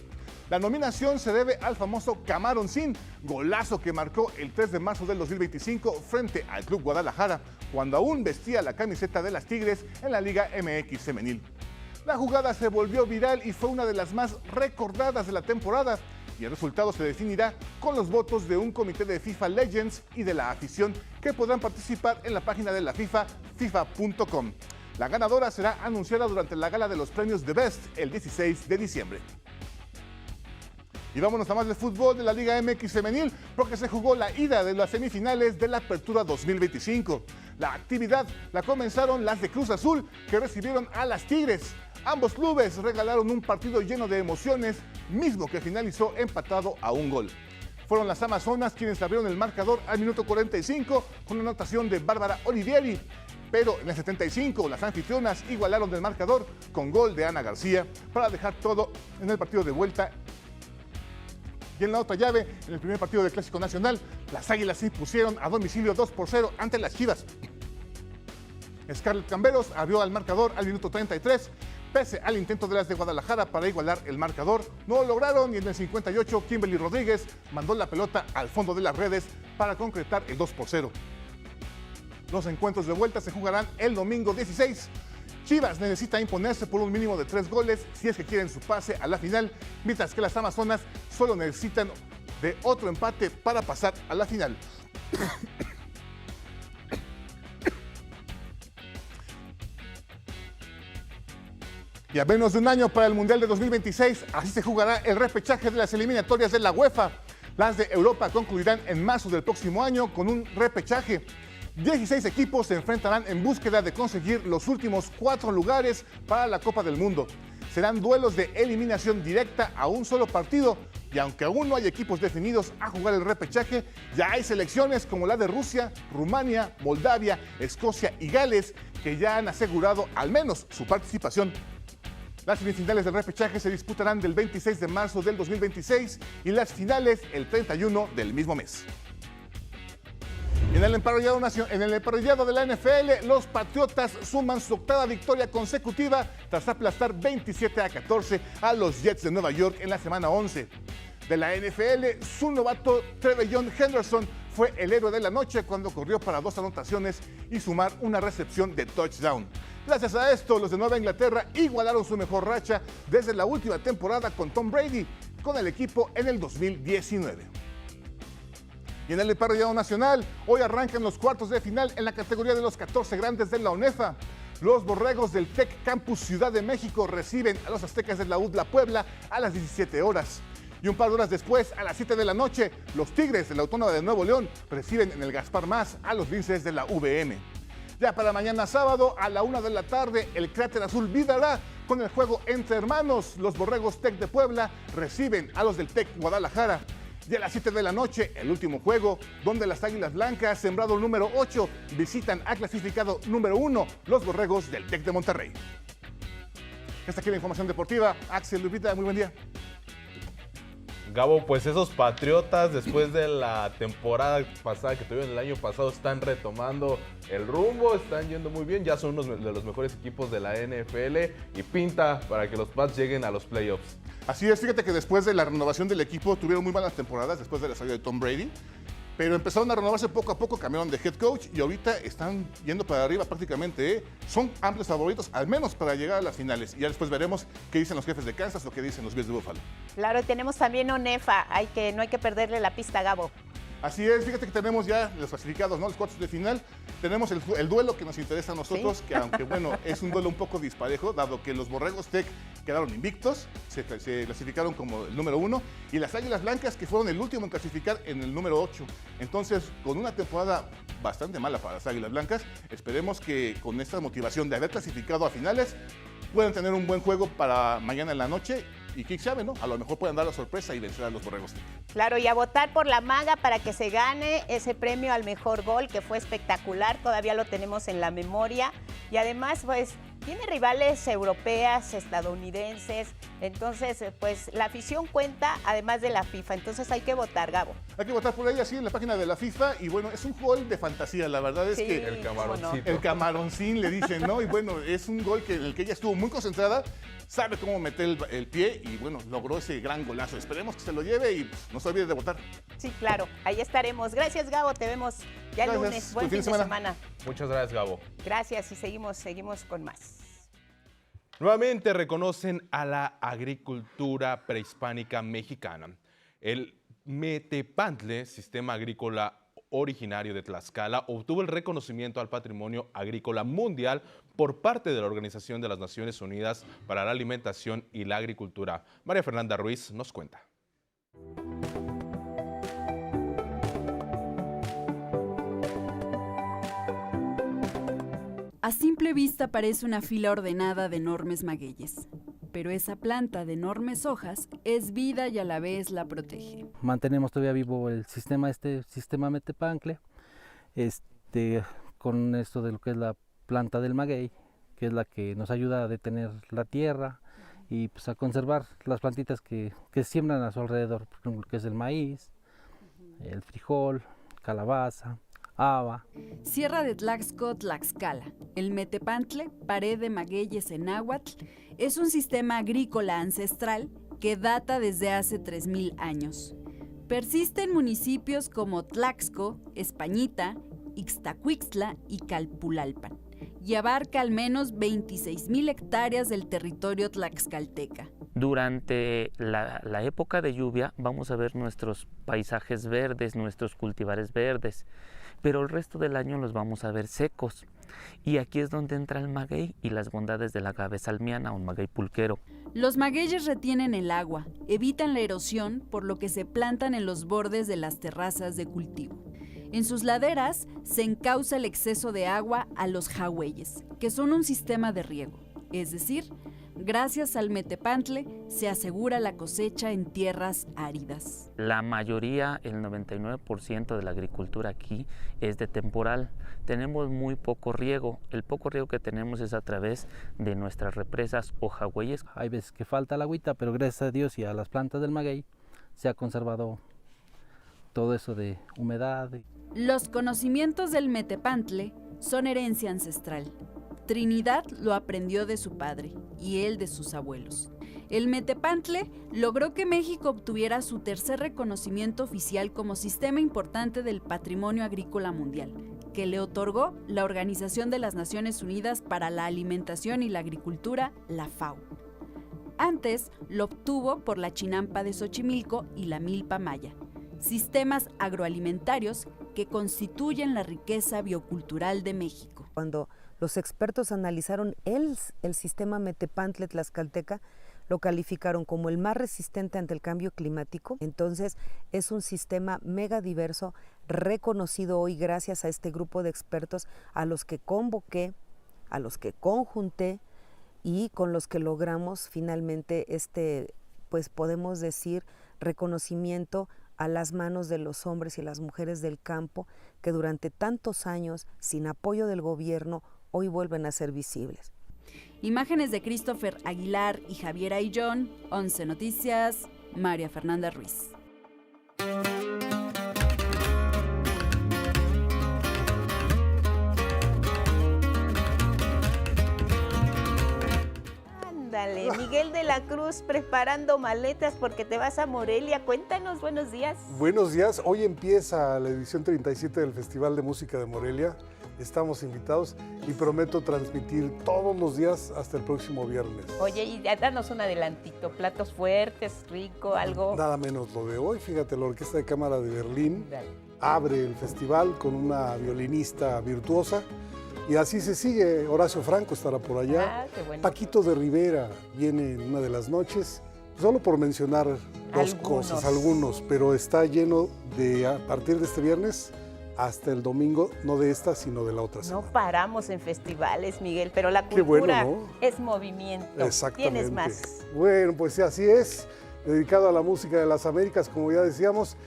La nominación se debe al famoso Camarón Sin, golazo que marcó el 3 de marzo del 2025 frente al Club Guadalajara, cuando aún vestía la camiseta de las Tigres en la Liga MX femenil. La jugada se volvió viral y fue una de las más recordadas de la temporada, y el resultado se definirá con los votos de un comité de FIFA Legends y de la afición que podrán participar en la página de la FIFA, fifa.com. La ganadora será anunciada durante la gala de los premios The Best el 16 de diciembre. Y vámonos a más de fútbol de la Liga MX femenil, porque se jugó la ida de las semifinales de la Apertura 2025. La actividad la comenzaron las de Cruz Azul, que recibieron a las Tigres. Ambos clubes regalaron un partido lleno de emociones, mismo que finalizó empatado a un gol. Fueron las Amazonas quienes abrieron el marcador al minuto 45 con una anotación de Bárbara Olivieri. Pero en el 75 las anfitrionas igualaron el marcador con gol de Ana García para dejar todo en el partido de vuelta. Y en la otra llave, en el primer partido del Clásico Nacional, las Águilas se impusieron a domicilio 2-0 ante las Chivas. Scarlett Camberos abrió al marcador al minuto 33. Pese al intento de las de Guadalajara para igualar el marcador, no lo lograron y en el 58 Kimberly Rodríguez mandó la pelota al fondo de las redes para concretar el 2-0. Los encuentros de vuelta se jugarán el domingo 16. Chivas necesita imponerse por un mínimo de 3 goles si es que quieren su pase a la final, mientras que las Amazonas solo necesitan de otro empate para pasar a la final. Y a menos de un año para el Mundial de 2026, así se jugará el repechaje de las eliminatorias de la UEFA. Las de Europa concluirán en marzo del próximo año con un repechaje. 16 equipos se enfrentarán en búsqueda de conseguir los últimos 4 lugares para la Copa del Mundo. Serán duelos de eliminación directa a un solo partido, y aunque aún no hay equipos definidos a jugar el repechaje, ya hay selecciones como la de Rusia, Rumania, Moldavia, Escocia y Gales que ya han asegurado al menos su participación. Las semifinales del repechaje se disputarán del 26 de marzo del 2026 y las finales el 31 del mismo mes. En el emparrillado de la NFL, los Patriotas suman su 8ª victoria consecutiva tras aplastar 27-14 a los Jets de Nueva York en la semana 11. De la NFL, su novato Trevelyon Henderson fue el héroe de la noche cuando corrió para 2 anotaciones y sumar una recepción de touchdown. Gracias a esto, los de Nueva Inglaterra igualaron su mejor racha desde la última temporada con Tom Brady, con el equipo en el 2019. Y en el emparrillado nacional, hoy arrancan los cuartos de final en la categoría de los 14 grandes de la ONEFA. Los Borregos del TEC Campus Ciudad de México reciben a los Aztecas de la UDLA Puebla a las 17 horas. Y un par de horas después, a las 7 de la noche, los Tigres de la Autónoma de Nuevo León reciben en el Gaspar Más a los Linces de la UVM. Ya para mañana sábado, a la 1 de la tarde, el Cráter Azul vibrará con el juego entre hermanos. Los Borregos TEC de Puebla reciben a los del TEC Guadalajara. Y a las 7 de la noche, el último juego, donde las Águilas Blancas, sembrado número 8, visitan al clasificado número 1, los Borregos del TEC de Monterrey. Hasta aquí la información deportiva. Axel, Lupita, muy buen día. Gabo, pues esos Patriotas, después de la temporada pasada que tuvieron el año pasado, están retomando el rumbo, están yendo muy bien, ya son uno de los mejores equipos de la NFL y pinta para que los Pats lleguen a los playoffs. Así es, fíjate que después de la renovación del equipo tuvieron muy malas temporadas después de la salida de Tom Brady, pero empezaron a renovarse poco a poco, cambiaron de head coach y ahorita están yendo para arriba prácticamente. Son amplios favoritos, al menos para llegar a las finales. Y ya después veremos qué dicen los Jefes de Kansas o qué dicen los Bills de Buffalo. Claro, tenemos también ONEFA, no hay que perderle la pista, Gabo. Así es, fíjate que tenemos ya los clasificados, ¿no? Los cuartos de final. Tenemos el duelo que nos interesa a nosotros, ¿sí? Que aunque bueno, es un duelo un poco disparejo, dado que los Borregos TEC quedaron invictos, se clasificaron como el número 1, y las Águilas Blancas, que fueron el último en clasificar, en el número 8. Entonces, con una temporada bastante mala para las Águilas Blancas, esperemos que con esta motivación de haber clasificado a finales, puedan tener un buen juego para mañana en la noche. Y quién sabe, ¿no? A lo mejor pueden dar la sorpresa y vencer a los Borregos. Claro, y a votar por la maga para que se gane ese premio al mejor gol, que fue espectacular, todavía lo tenemos en la memoria. Y además, pues, Tiene rivales europeas, estadounidenses, entonces pues la afición cuenta además de la FIFA, entonces hay que votar, Gabo. Hay que votar por ella, sí, en la página de la FIFA, y bueno, es un gol de fantasía, la verdad es que... El camaroncito. El camaroncín le dicen, ¿no? Y bueno, es un gol en el que ella estuvo muy concentrada, sabe cómo meter el pie y bueno, logró ese gran golazo. Esperemos que se lo lleve y no se olvide de votar. Sí, claro, ahí estaremos. Gracias, Gabo, te vemos ya el lunes. Buen fin de semana. Muchas gracias, Gabo. Gracias y seguimos con más. Nuevamente reconocen a la agricultura prehispánica mexicana. El Metepantle, sistema agrícola originario de Tlaxcala, obtuvo el reconocimiento al Patrimonio Agrícola Mundial por parte de la Organización de las Naciones Unidas para la Alimentación y la Agricultura. María Fernanda Ruiz nos cuenta. A simple vista parece una fila ordenada de enormes magueyes, pero esa planta de enormes hojas es vida y a la vez la protege. Mantenemos todavía vivo el sistema Metepantle, con esto de lo que es la planta del maguey, que es la que nos ayuda a detener la tierra y pues a conservar las plantitas que siembran a su alrededor, por ejemplo, que es el maíz, el frijol, calabaza, haba. Sierra de Tlaxco, Tlaxcala. El Metepantle, pared de magueyes en náhuatl, es un sistema agrícola ancestral que data desde hace 3000 años. Persiste en municipios como Tlaxco, Españita, Ixtacuixtla y Calpulalpan, y abarca al menos 26,000 hectáreas del territorio tlaxcalteca. Durante la época de lluvia vamos a ver nuestros paisajes verdes, nuestros cultivares verdes, pero el resto del año los vamos a ver secos. Y aquí es donde entra el maguey y las bondades del agave salmiana, un maguey pulquero. Los magueyes retienen el agua, evitan la erosión, por lo que se plantan en los bordes de las terrazas de cultivo. En sus laderas se encausa el exceso de agua a los jagüeyes, que son un sistema de riego, es decir, gracias al Metepantle se asegura la cosecha en tierras áridas. La mayoría, el 99% de la agricultura aquí es de temporal. Tenemos muy poco riego. El poco riego que tenemos es a través de nuestras represas o jagüeyes. Hay veces que falta la agüita, pero gracias a Dios y a las plantas del maguey se ha conservado todo eso de humedad. Los conocimientos del Metepantle son herencia ancestral. Trinidad lo aprendió de su padre y él de sus abuelos. El Metepantle logró que México obtuviera su tercer reconocimiento oficial como sistema importante del patrimonio agrícola mundial, que le otorgó la Organización de las Naciones Unidas para la Alimentación y la Agricultura, la FAO. Antes lo obtuvo por la chinampa de Xochimilco y la milpa maya, sistemas agroalimentarios que constituyen la riqueza biocultural de México. Cuando los expertos analizaron el sistema Metepantle tlaxcalteca, lo calificaron como el más resistente ante el cambio climático. Entonces es un sistema mega diverso, reconocido hoy gracias a este grupo de expertos a los que convoqué, a los que conjunté y con los que logramos finalmente pues podemos decir, reconocimiento a las manos de los hombres y las mujeres del campo que durante tantos años, sin apoyo del gobierno, hoy vuelven a ser visibles. Imágenes de Christopher Aguilar y Javier Ayllón, 11 Noticias, María Fernanda Ruiz. Ándale, Miguel de la Cruz preparando maletas porque te vas a Morelia. Cuéntanos, buenos días. Buenos días, hoy empieza la edición 37 del Festival de Música de Morelia. Estamos invitados y prometo transmitir todos los días hasta el próximo viernes. Oye, y danos un adelantito, platos fuertes, rico, algo. Nada menos lo de hoy, fíjate, la Orquesta de Cámara de Berlín abre el festival con una violinista virtuosa y así se sigue. Horacio Franco estará por allá, qué bueno. Paquito de Rivera viene en una de las noches, solo por mencionar algunos, pero está lleno de, a partir de este viernes, hasta el domingo, no de esta, sino de la otra semana. No paramos en festivales, Miguel, pero la cultura es movimiento. Exactamente. ¿Tienes más? Bueno, pues así es, dedicado a la música de las Américas, como ya decíamos,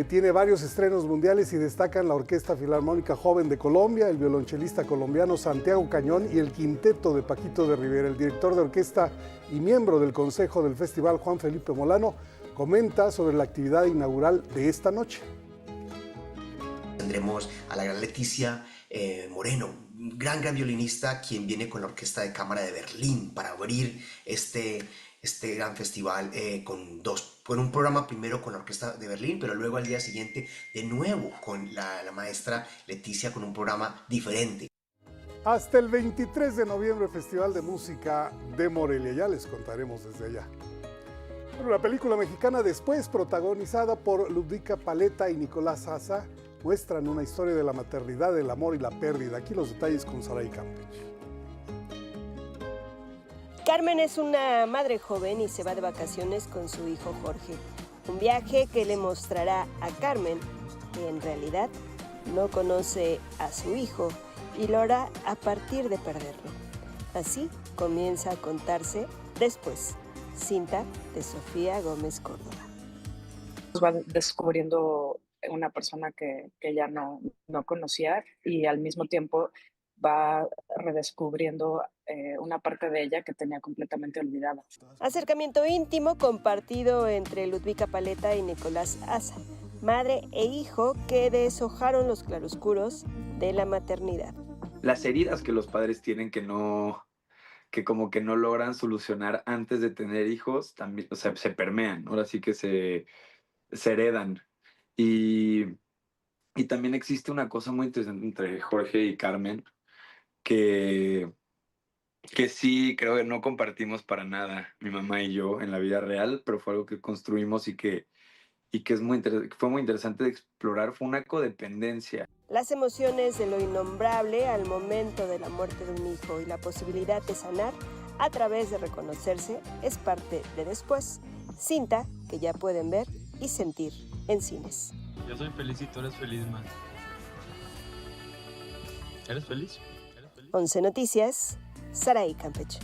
Tiene varios estrenos mundiales y destacan la Orquesta Filarmónica Joven de Colombia, el violonchelista colombiano Santiago Cañón y el quinteto de Paquito de Rivera. El director de orquesta y miembro del consejo del festival, Juan Felipe Molano, comenta sobre la actividad inaugural de esta noche. Tendremos a la gran Leticia Moreno, gran violinista, quien viene con la Orquesta de Cámara de Berlín para abrir este gran festival con un programa primero con la Orquesta de Berlín, pero luego al día siguiente de nuevo con la maestra Leticia con un programa diferente. Hasta el 23 de noviembre, Festival de Música de Morelia. Ya les contaremos desde allá. Bueno, la película mexicana Después, protagonizada por Ludvika Paleta y Nicolás Asa, muestran una historia de la maternidad, el amor y la pérdida. Aquí los detalles con Saray Campech. Carmen es una madre joven y se va de vacaciones con su hijo Jorge. Un viaje que le mostrará a Carmen que en realidad no conoce a su hijo y lo hará a partir de perderlo. Así comienza a contarse Después, cinta de Sofía Gómez Córdoba. Va descubriendo una persona que ya no conocía y al mismo tiempo va redescubriendo una parte de ella que tenía completamente olvidada. Acercamiento íntimo compartido entre Ludvika Paleta y Nicolás Asa, madre e hijo que deshojaron los claroscuros de la maternidad. Las heridas que los padres tienen que como que no logran solucionar antes de tener hijos, también, o sea, se permean, ahora sí que se heredan. Y también existe una cosa muy interesante entre Jorge y Carmen, que sí creo que no compartimos para nada, mi mamá y yo, en la vida real, pero fue algo que construimos y que fue muy interesante de explorar, fue una codependencia. Las emociones de lo innombrable al momento de la muerte de un hijo y la posibilidad de sanar a través de reconocerse es parte de Después, cinta que ya pueden ver y sentir en cines. Yo soy feliz y tú eres feliz, man. ¿Eres feliz? 11 Noticias, Saray Campech.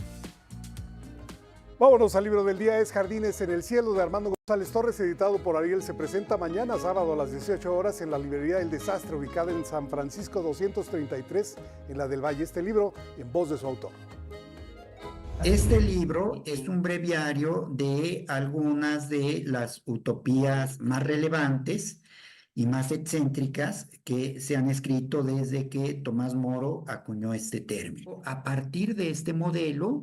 Vámonos al libro del día, es Jardines en el Cielo, de Armando González Torres, editado por Ariel. Se presenta mañana sábado a las 18 horas en la librería El Desastre, ubicada en San Francisco 233, en la del Valle. Este libro en voz de su autor. Este libro es un breviario de algunas de las utopías más relevantes y más excéntricas que se han escrito desde que Tomás Moro acuñó este término. A partir de este modelo,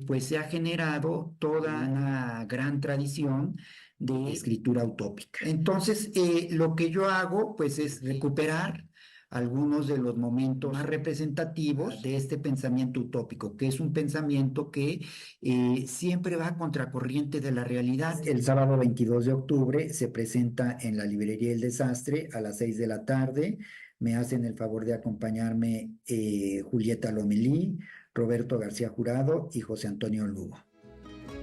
pues se ha generado toda una gran tradición de escritura utópica. Entonces, lo que yo hago, pues, es recuperar algunos de los momentos más representativos de este pensamiento utópico, que es un pensamiento que siempre va a contracorriente de la realidad. El sábado 22 de octubre se presenta en la librería El Desastre a las 6 de la tarde. Me hacen el favor de acompañarme Julieta Lomelí, Roberto García Jurado y José Antonio Lugo.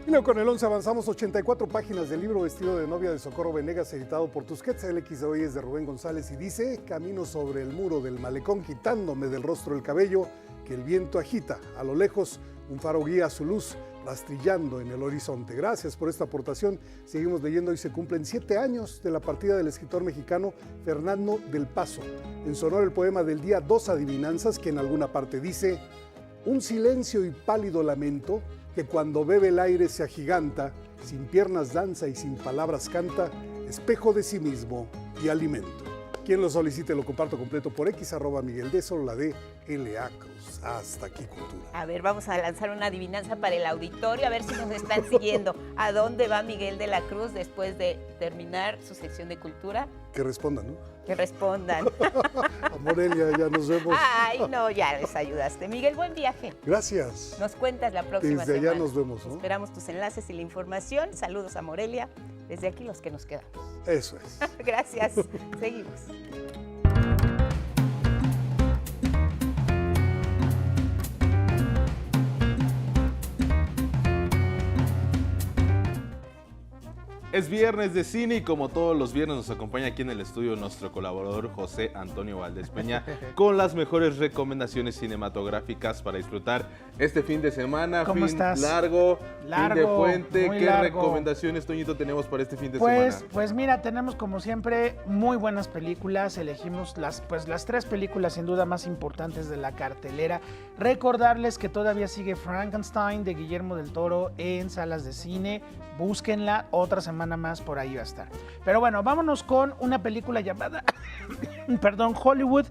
Y luego con el 11 avanzamos 84 páginas del libro Vestido de novia de Socorro Venegas, editado por Tusquets. El X de hoy es de Rubén González y dice: camino sobre el muro del malecón, quitándome del rostro el cabello que el viento agita. A lo lejos, un faro guía su luz, rastrillando en el horizonte. Gracias por esta aportación. Seguimos leyendo. Hoy se cumplen 7 años de la partida del escritor mexicano Fernando del Paso. En Sonora, el poema del día, 2 adivinanzas, que en alguna parte dice: un silencio y pálido lamento, que cuando bebe el aire se agiganta, sin piernas danza y sin palabras canta, espejo de sí mismo y alimento. Quien lo solicite lo comparto completo por X, @Miguel D, solo la de L.A. Cruz. Hasta aquí, Cultura. A ver, vamos a lanzar una adivinanza para el auditorio, a ver si nos están siguiendo. ¿A dónde va Miguel de la Cruz después de terminar su sección de Cultura? Que respondan, ¿no? Que respondan. A Morelia, ya nos vemos. Ay, no, ya les ayudaste. Miguel, buen viaje. Gracias. Nos cuentas la próxima semana. Desde allá nos vemos, ¿no? Esperamos tus enlaces y la información. Saludos a Morelia. Desde aquí los que nos quedamos. Eso es. Gracias. Seguimos. Es viernes de cine y como todos los viernes nos acompaña aquí en el estudio nuestro colaborador José Antonio Valdés Peña con las mejores recomendaciones cinematográficas para disfrutar este fin de semana. ¿Cómo estás? Largo, fin de puente. ¿Qué largo. recomendaciones, Toñito, tenemos para este fin de semana? Pues mira, tenemos como siempre muy buenas películas. Elegimos las 3 películas sin duda más importantes de la cartelera. Recordarles que todavía sigue Frankenstein de Guillermo del Toro en salas de cine. Búsquenla, otra semana más por ahí va a estar. Pero bueno, vámonos con una película llamada Hollywood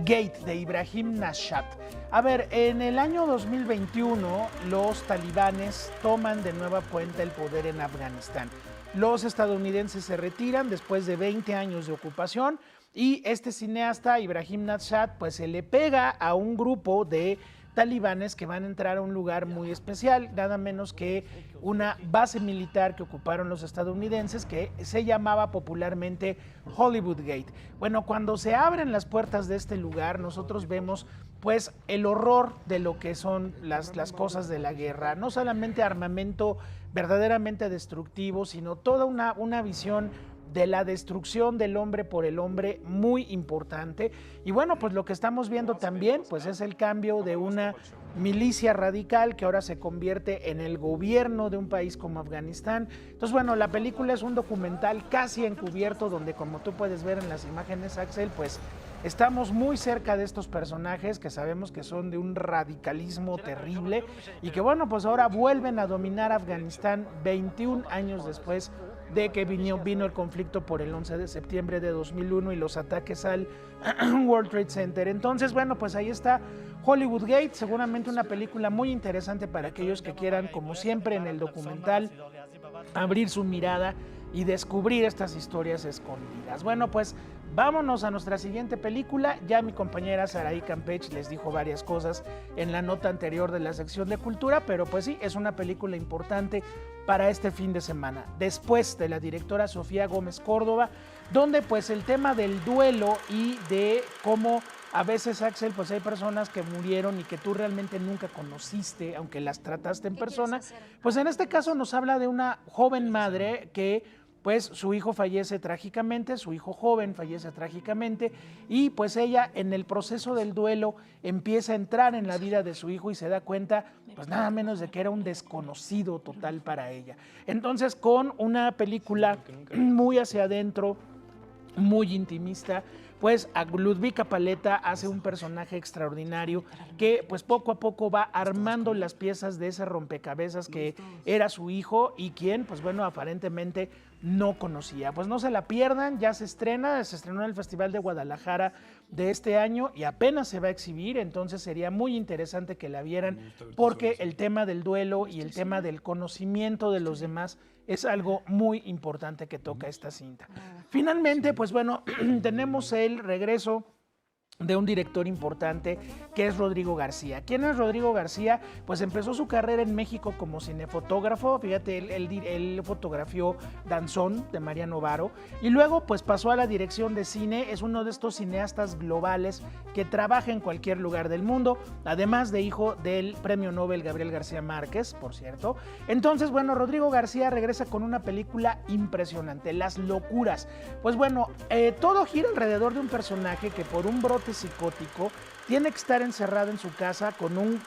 Gate de Ibrahim Nashat. A ver, en el año 2021 los talibanes toman de nueva cuenta el poder en Afganistán. Los estadounidenses se retiran después de 20 años de ocupación y este cineasta Ibrahim Nashat pues se le pega a un grupo de talibanes que van a entrar a un lugar muy especial, nada menos que una base militar que ocuparon los estadounidenses que se llamaba popularmente Hollywood Gate. Bueno, cuando se abren las puertas de este lugar, nosotros vemos pues el horror de lo que son las cosas de la guerra, no solamente armamento verdaderamente destructivo, sino toda una visión de la destrucción del hombre por el hombre muy importante. Y bueno, pues lo que estamos viendo también pues es el cambio de una milicia radical que ahora se convierte en el gobierno de un país como Afganistán. Entonces bueno, la película es un documental casi encubierto donde, como tú puedes ver en las imágenes, Axel, pues estamos muy cerca de estos personajes que sabemos que son de un radicalismo terrible y que bueno, pues ahora vuelven a dominar Afganistán 21 años después de que vino el conflicto por el 11 de septiembre de 2001 y los ataques al World Trade Center. Entonces, bueno, pues ahí está Hollywood Gate, seguramente una película muy interesante para aquellos que quieran, como siempre en el documental, abrir su mirada y descubrir estas historias escondidas. Bueno, pues vámonos a nuestra siguiente película. Ya mi compañera Saraí Campech les dijo varias cosas en la nota anterior de la sección de cultura, pero pues sí, es una película importante para este fin de semana. Después de la directora Sofía Gómez Córdoba, donde pues el tema del duelo y de cómo a veces, Axel, pues hay personas que murieron y que tú realmente nunca conociste, aunque las trataste en persona. Pues en este caso nos habla de una joven madre que pues su hijo fallece trágicamente, su hijo joven fallece trágicamente y pues ella en el proceso del duelo empieza a entrar en la vida de su hijo y se da cuenta pues nada menos de que era un desconocido total para ella. Entonces con una película muy hacia adentro, muy intimista, pues a Ludvika Paleta hace un personaje extraordinario que pues poco a poco va armando las piezas de ese rompecabezas que era su hijo y quien pues bueno aparentemente no conocía. Pues no se la pierdan, ya se estrenó en el Festival de Guadalajara de este año y apenas se va a exhibir, entonces sería muy interesante que la vieran porque el tema del duelo y el tema del conocimiento de los demás es algo muy importante que toca esta cinta. Finalmente, pues bueno, tenemos el regreso de un director importante que es Rodrigo García. ¿Quién es Rodrigo García? Pues empezó su carrera en México como cinefotógrafo, fíjate, él fotografió Danzón de Mariano Varo y luego pues pasó a la dirección de cine, es uno de estos cineastas globales que trabaja en cualquier lugar del mundo, además de hijo del premio Nobel Gabriel García Márquez, por cierto. Entonces, bueno, Rodrigo García regresa con una película impresionante, Las Locuras. Pues bueno, todo gira alrededor de un personaje que por un brote psicótico tiene que estar encerrado en su casa con un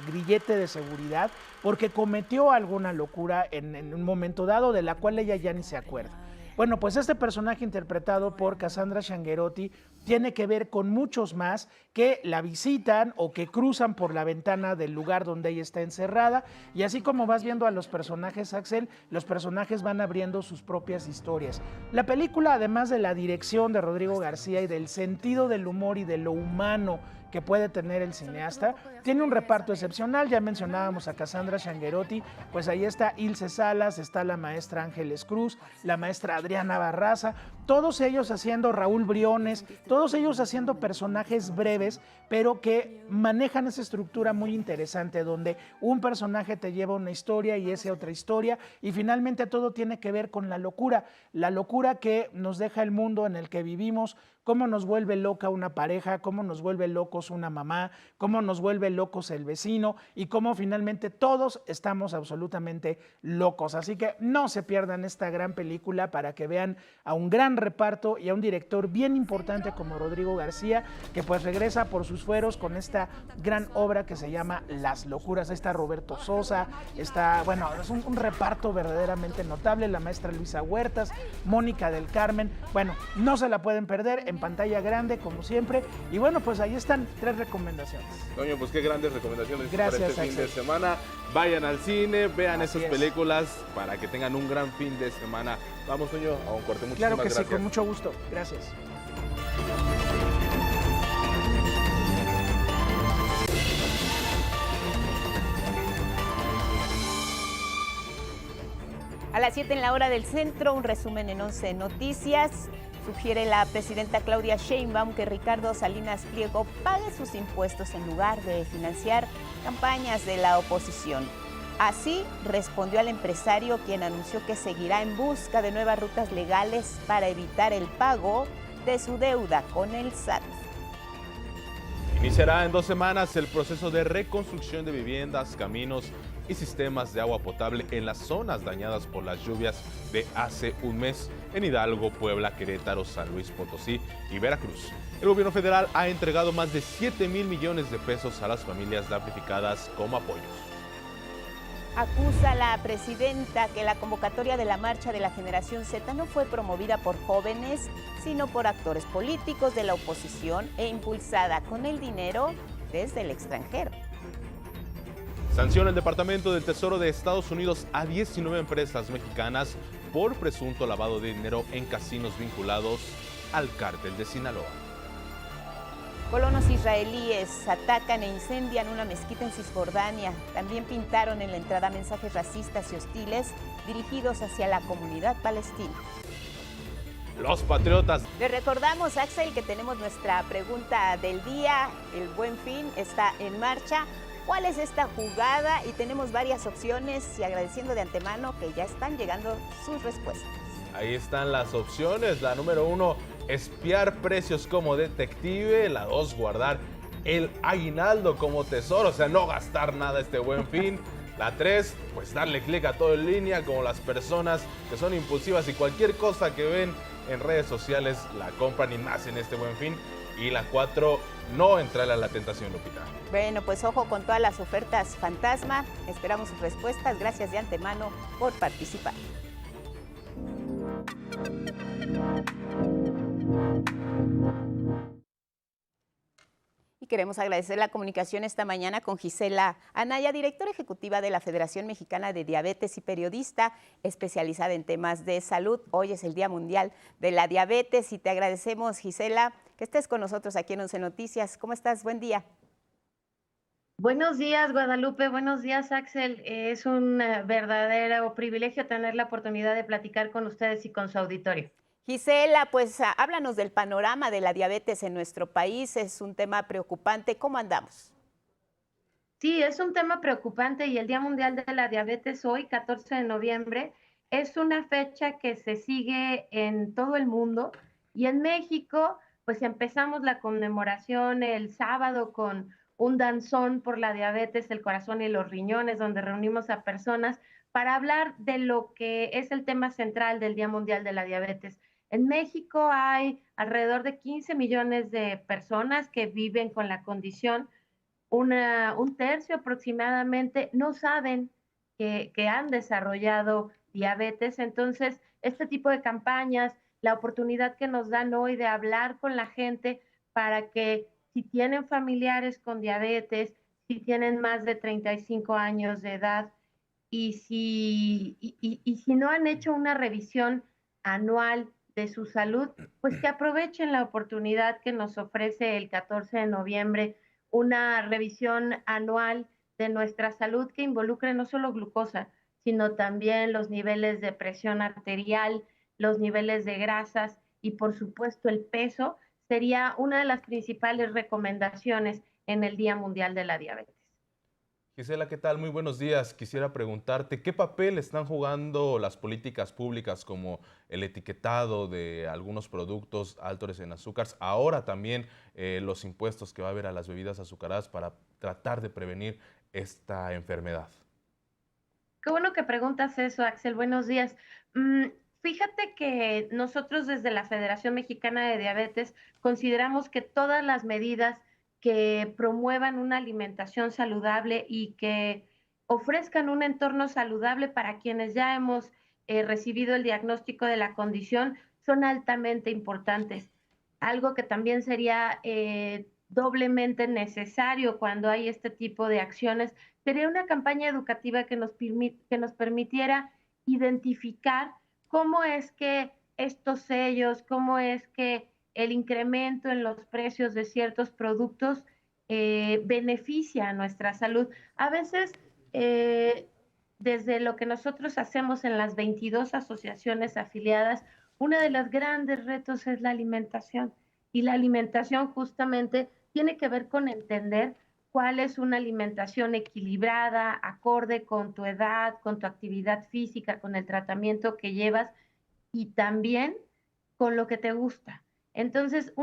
grillete de seguridad porque cometió alguna locura en un momento dado de la cual ella ya ni se acuerda. Bueno, pues este personaje interpretado por Cassandra Sciangherotti tiene que ver con muchos más que la visitan o que cruzan por la ventana del lugar donde ella está encerrada y así como vas viendo a los personajes, Axel, los personajes van abriendo sus propias historias. La película, además de la dirección de Rodrigo García y del sentido del humor y de lo humano que puede tener el cineasta, tiene un reparto excepcional. Ya mencionábamos a Cassandra Sciangherotti, pues ahí está Ilse Salas, está la maestra Ángeles Cruz, la maestra Adriana Barraza, todos ellos haciendo Raúl Briones, todos ellos haciendo personajes breves, pero que manejan esa estructura muy interesante, donde un personaje te lleva una historia y esa otra historia, y finalmente todo tiene que ver con la locura que nos deja el mundo en el que vivimos, cómo nos vuelve loca una pareja, cómo nos vuelve locos una mamá, cómo nos vuelve locos el vecino y cómo finalmente todos estamos absolutamente locos. Así que no se pierdan esta gran película para que vean a un gran reparto y a un director bien importante como Rodrigo García, que pues regresa por sus fueros con esta gran obra que se llama Las Locuras. Ahí está Roberto Sosa, bueno, es un reparto verdaderamente notable, la maestra Luisa Huertas, Mónica del Carmen, bueno, no se la pueden perder, en pantalla grande como siempre, y bueno, pues ahí están 3 recomendaciones. Toño, pues qué grandes recomendaciones Gracias, para este fin de semana. Vayan al cine, vean esas películas para que tengan un gran fin de semana. Vamos, Toño, a un corte. Muchísimas Claro que gracias. sí, con mucho gusto. Gracias. A las 7 en la hora del centro, un resumen en 11 Noticias. Sugiere la presidenta Claudia Sheinbaum que Ricardo Salinas Pliego pague sus impuestos en lugar de financiar campañas de la oposición. Así respondió al empresario, quien anunció que seguirá en busca de nuevas rutas legales para evitar el pago de su deuda con el SAT. Iniciará en 2 semanas el proceso de reconstrucción de viviendas, caminos y sistemas de agua potable en las zonas dañadas por las lluvias de hace un mes en Hidalgo, Puebla, Querétaro, San Luis Potosí y Veracruz. El gobierno federal ha entregado más de 7,000 millones de pesos a las familias damnificadas como apoyos. Acusa la presidenta que la convocatoria de la Marcha de la Generación Z no fue promovida por jóvenes, sino por actores políticos de la oposición e impulsada con el dinero desde el extranjero. Sanciona el Departamento del Tesoro de Estados Unidos a 19 empresas mexicanas por presunto lavado de dinero en casinos vinculados al cártel de Sinaloa. Colonos israelíes atacan e incendian una mezquita en Cisjordania. También pintaron en la entrada mensajes racistas y hostiles dirigidos hacia la comunidad palestina. Los patriotas. Le recordamos, Axel, que tenemos nuestra pregunta del día. El Buen Fin está en marcha. ¿Cuál es esta jugada? Y tenemos varias opciones y agradeciendo de antemano que ya están llegando sus respuestas. Ahí están las opciones. La número 1, espiar precios como detective. La 2, guardar el aguinaldo como tesoro, o sea, no gastar nada este Buen Fin. La 3, pues darle clic a todo en línea, como las personas que son impulsivas y cualquier cosa que ven en redes sociales la compran y más en este Buen Fin. Y la 4, no entrar a la tentación, Lupita. Bueno, pues ojo con todas las ofertas fantasma. Esperamos sus respuestas. Gracias de antemano por participar. Y queremos agradecer la comunicación esta mañana con Gisela Anaya, directora ejecutiva de la Federación Mexicana de Diabetes y periodista especializada en temas de salud. Hoy es el Día Mundial de la Diabetes y te agradecemos, Gisela, que estés con nosotros aquí en 11 Noticias. ¿Cómo estás? Buen día. Buenos días, Guadalupe. Buenos días, Axel. Es un verdadero privilegio tener la oportunidad de platicar con ustedes y con su auditorio. Gisela, pues háblanos del panorama de la diabetes en nuestro país. Es un tema preocupante. ¿Cómo andamos? Sí, es un tema preocupante y el Día Mundial de la Diabetes hoy, 14 de noviembre, es una fecha que se sigue en todo el mundo y en México, pues empezamos la conmemoración el sábado con un danzón por la diabetes, el corazón y los riñones, donde reunimos a personas para hablar de lo que es el tema central del Día Mundial de la Diabetes. En México hay alrededor de 15 millones de personas que viven con la condición. Un tercio aproximadamente no saben que han desarrollado diabetes. Entonces, este tipo de campañas, la oportunidad que nos dan hoy de hablar con la gente para que si tienen familiares con diabetes, si tienen más de 35 años de edad y si no han hecho una revisión anual de su salud, pues que aprovechen la oportunidad que nos ofrece el 14 de noviembre, una revisión anual de nuestra salud que involucre no solo glucosa, sino también los niveles de presión arterial, los niveles de grasas y por supuesto el peso sería una de las principales recomendaciones en el Día Mundial de la Diabetes. Gisela, ¿qué tal? Muy buenos días. Quisiera preguntarte, ¿qué papel están jugando las políticas públicas como el etiquetado de algunos productos altos en azúcares? Ahora también los impuestos que va a haber a las bebidas azucaradas para tratar de prevenir esta enfermedad. Qué bueno que preguntas eso, Axel. Buenos días. Fíjate que nosotros desde la Federación Mexicana de Diabetes consideramos que todas las medidas que promuevan una alimentación saludable y que ofrezcan un entorno saludable para quienes ya hemos recibido el diagnóstico de la condición son altamente importantes. Algo que también sería doblemente necesario cuando hay este tipo de acciones sería una campaña educativa que nos permitiera identificar cómo es que estos sellos, cómo es que el incremento en los precios de ciertos productos beneficia a nuestra salud. A veces, desde lo que nosotros hacemos en las 22 asociaciones afiliadas, uno de los grandes retos es la alimentación. Y la alimentación justamente tiene que ver con entender cuál es una alimentación equilibrada, acorde con tu edad, con tu actividad física, con el tratamiento que llevas y también con lo que te gusta. Entonces,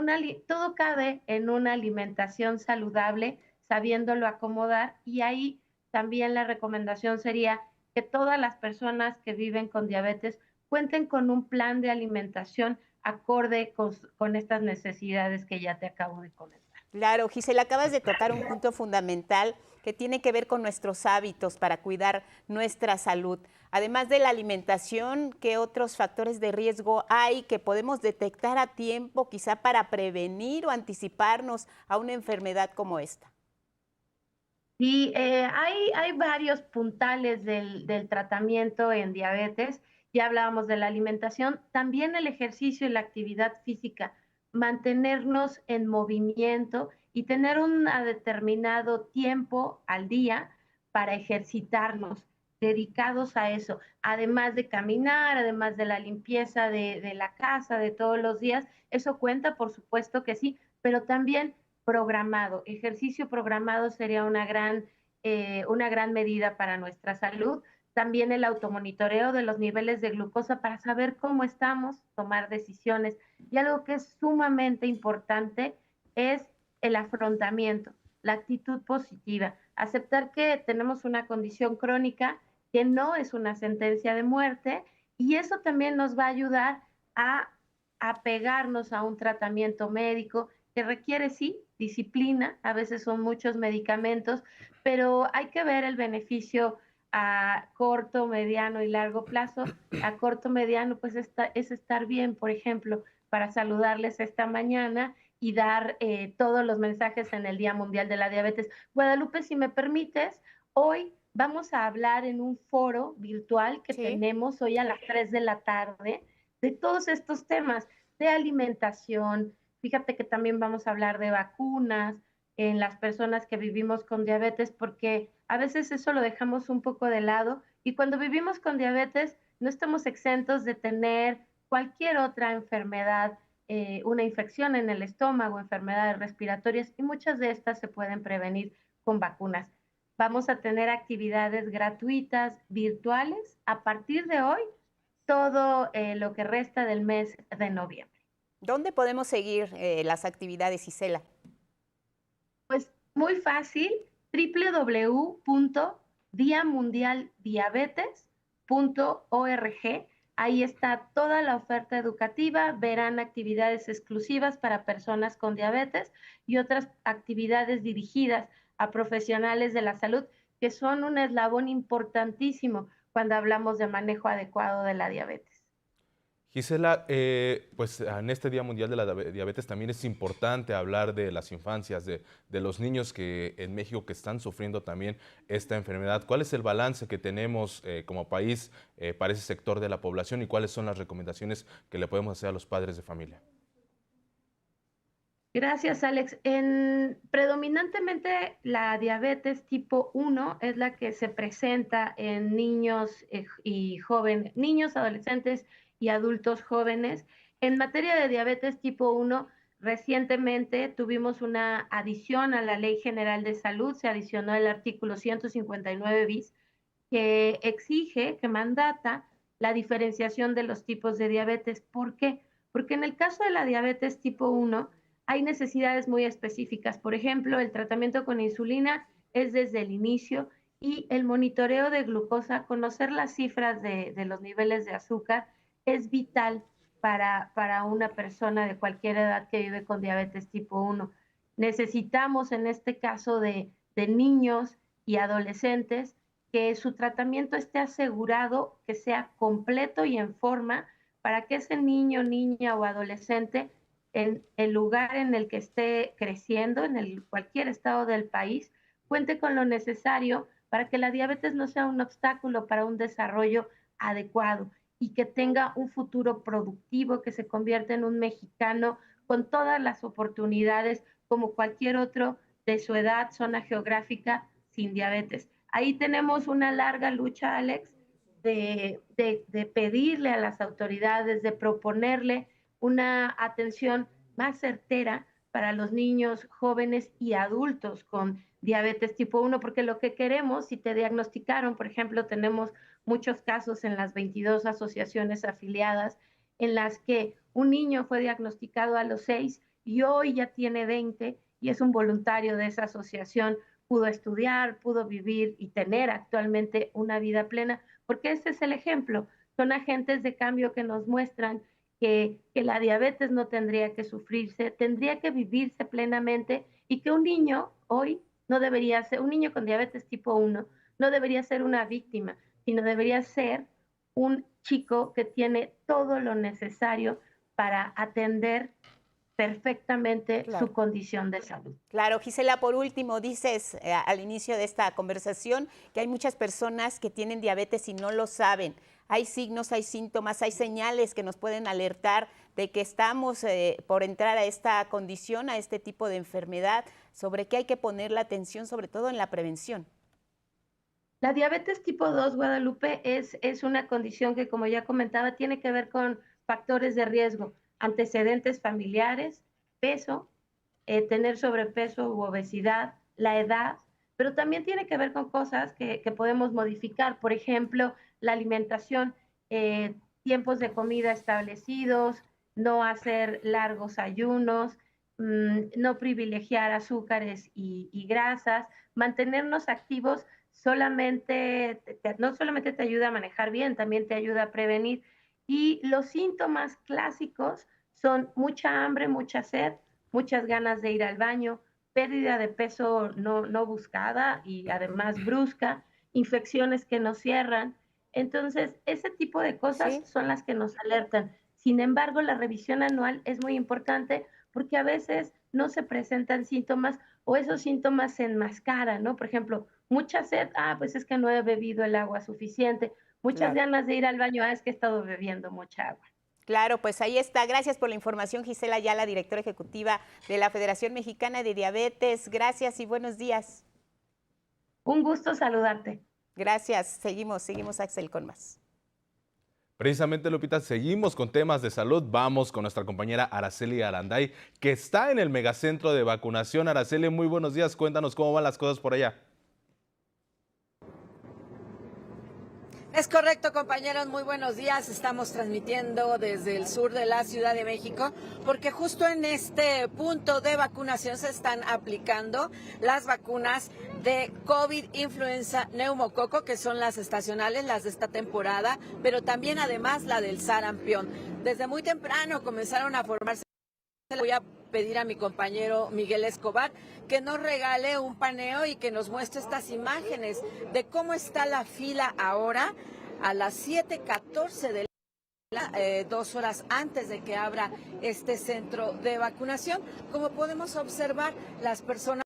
todo cabe en una alimentación saludable, sabiéndolo acomodar, y ahí también la recomendación sería que todas las personas que viven con diabetes cuenten con un plan de alimentación acorde con estas necesidades que ya te acabo de comentar. Claro, Gisela, acabas de tocar un punto fundamental que tiene que ver con nuestros hábitos para cuidar nuestra salud. Además de la alimentación, ¿qué otros factores de riesgo hay que podemos detectar a tiempo, quizá para prevenir o anticiparnos a una enfermedad como esta? Sí, hay varios puntales del tratamiento en diabetes. Ya hablábamos de la alimentación, también el ejercicio y la actividad física, mantenernos en movimiento y tener un determinado tiempo al día para ejercitarnos, dedicados a eso, además de caminar, además de la limpieza de la casa de todos los días, eso cuenta, por supuesto que sí, pero también programado, ejercicio programado sería una gran medida para nuestra salud. También el automonitoreo de los niveles de glucosa para saber cómo estamos, tomar decisiones. Y algo que es sumamente importante es el afrontamiento, la actitud positiva, aceptar que tenemos una condición crónica que no es una sentencia de muerte, y eso también nos va a ayudar a apegarnos a un tratamiento médico que requiere, sí, disciplina, a veces son muchos medicamentos, pero hay que ver el beneficio a corto, mediano y largo plazo. A corto, mediano, pues es estar bien, por ejemplo, para saludarles esta mañana y dar todos los mensajes en el Día Mundial de la Diabetes. Guadalupe, si me permites, hoy vamos a hablar en un foro virtual que tenemos hoy a las 3 de la tarde de todos estos temas de alimentación. Fíjate que también vamos a hablar de vacunas en las personas que vivimos con diabetes, porque a veces eso lo dejamos un poco de lado, y cuando vivimos con diabetes no estamos exentos de tener cualquier otra enfermedad, una infección en el estómago, enfermedades respiratorias, y muchas de estas se pueden prevenir con vacunas. Vamos a tener actividades gratuitas, virtuales, a partir de hoy, todo lo que resta del mes de noviembre. ¿Dónde podemos seguir las actividades, Gisela? Pues muy fácil, www.diamundialdiabetes.org. Ahí está toda la oferta educativa, verán actividades exclusivas para personas con diabetes y otras actividades dirigidas a profesionales de la salud, que son un eslabón importantísimo cuando hablamos de manejo adecuado de la diabetes. Gisela, pues en este Día Mundial de la Diabetes también es importante hablar de las infancias, de los niños que en México que están sufriendo también esta enfermedad. ¿Cuál es el balance que tenemos como país para ese sector de la población y cuáles son las recomendaciones que le podemos hacer a los padres de familia? Gracias, Alex. Predominantemente la diabetes tipo 1 es la que se presenta en niños y jóvenes, niños, adolescentes y adultos jóvenes. En materia de diabetes tipo 1, recientemente tuvimos una adición a la Ley General de Salud, se adicionó el artículo 159 bis, que exige, que mandata la diferenciación de los tipos de diabetes. ¿Por qué? Porque en el caso de la diabetes tipo 1 hay necesidades muy específicas. Por ejemplo, el tratamiento con insulina es desde el inicio y el monitoreo de glucosa, conocer las cifras de los niveles de azúcar es vital para una persona de cualquier edad que vive con diabetes tipo 1. Necesitamos en este caso de niños y adolescentes que su tratamiento esté asegurado, que sea completo y en forma para que ese niño, niña o adolescente, en el lugar en el que esté creciendo, en cualquier estado del país, cuente con lo necesario para que la diabetes no sea un obstáculo para un desarrollo adecuado y que tenga un futuro productivo, que se convierta en un mexicano con todas las oportunidades como cualquier otro de su edad, zona geográfica, sin diabetes. Ahí tenemos una larga lucha, Alex, de pedirle a las autoridades, de proponerle una atención más certera para los niños, jóvenes y adultos con diabetes tipo 1, porque lo que queremos, si te diagnosticaron, por ejemplo, tenemos muchos casos en las 22 asociaciones afiliadas en las que un niño fue diagnosticado a los 6 y hoy ya tiene 20 y es un voluntario de esa asociación, pudo estudiar, pudo vivir y tener actualmente una vida plena, porque ese es el ejemplo. Son agentes de cambio que nos muestran que la diabetes no tendría que sufrirse, tendría que vivirse plenamente y que un niño hoy no debería ser, un niño con diabetes tipo 1 no debería ser una víctima, sino debería ser un chico que tiene todo lo necesario para atender perfectamente su condición de salud. Claro, Gisela, por último, dices al inicio de esta conversación que hay muchas personas que tienen diabetes y no lo saben. Hay signos, hay síntomas, hay señales que nos pueden alertar de que estamos por entrar a esta condición, a este tipo de enfermedad, sobre qué hay que poner la atención, sobre todo en la prevención. La diabetes tipo 2, Guadalupe, es una condición que, como ya comentaba, tiene que ver con factores de riesgo, antecedentes familiares, peso, tener sobrepeso u obesidad, la edad, pero también tiene que ver con cosas que podemos modificar, por ejemplo, la alimentación, tiempos de comida establecidos, no hacer largos ayunos, no privilegiar azúcares y grasas, mantenernos activos no solamente te ayuda a manejar bien, también te ayuda a prevenir. Y los síntomas clásicos son mucha hambre, mucha sed, muchas ganas de ir al baño, pérdida de peso no buscada y además brusca, infecciones que no cierran. Entonces, ese tipo de cosas son las que nos alertan. Sin embargo, la revisión anual es muy importante porque a veces no se presentan síntomas o esos síntomas se enmascaran, ¿no? Por ejemplo, mucha sed, pues es que no he bebido el agua suficiente. Muchas ganas de ir al baño, es que he estado bebiendo mucha agua. Claro, pues ahí está. Gracias por la información, Gisela Ayala, directora ejecutiva de la Federación Mexicana de Diabetes. Gracias y buenos días. Un gusto saludarte. Gracias. Seguimos, Axel, con más. Precisamente, Lupita, seguimos con temas de salud. Vamos con nuestra compañera Araceli Aranday, que está en el megacentro de vacunación. Araceli, muy buenos días. Cuéntanos cómo van las cosas por allá. Es correcto, compañeros, muy buenos días. Estamos transmitiendo desde el sur de la Ciudad de México porque justo en este punto de vacunación se están aplicando las vacunas de COVID, influenza, neumococo, que son las estacionales, las de esta temporada, pero también además la del sarampión. Desde muy temprano comenzaron a formarse. Voy a pedir a mi compañero Miguel Escobar que nos regale un paneo y que nos muestre estas imágenes de cómo está la fila ahora a las 7:14 de la 2 horas antes de que abra este centro de vacunación. Como podemos observar, las personas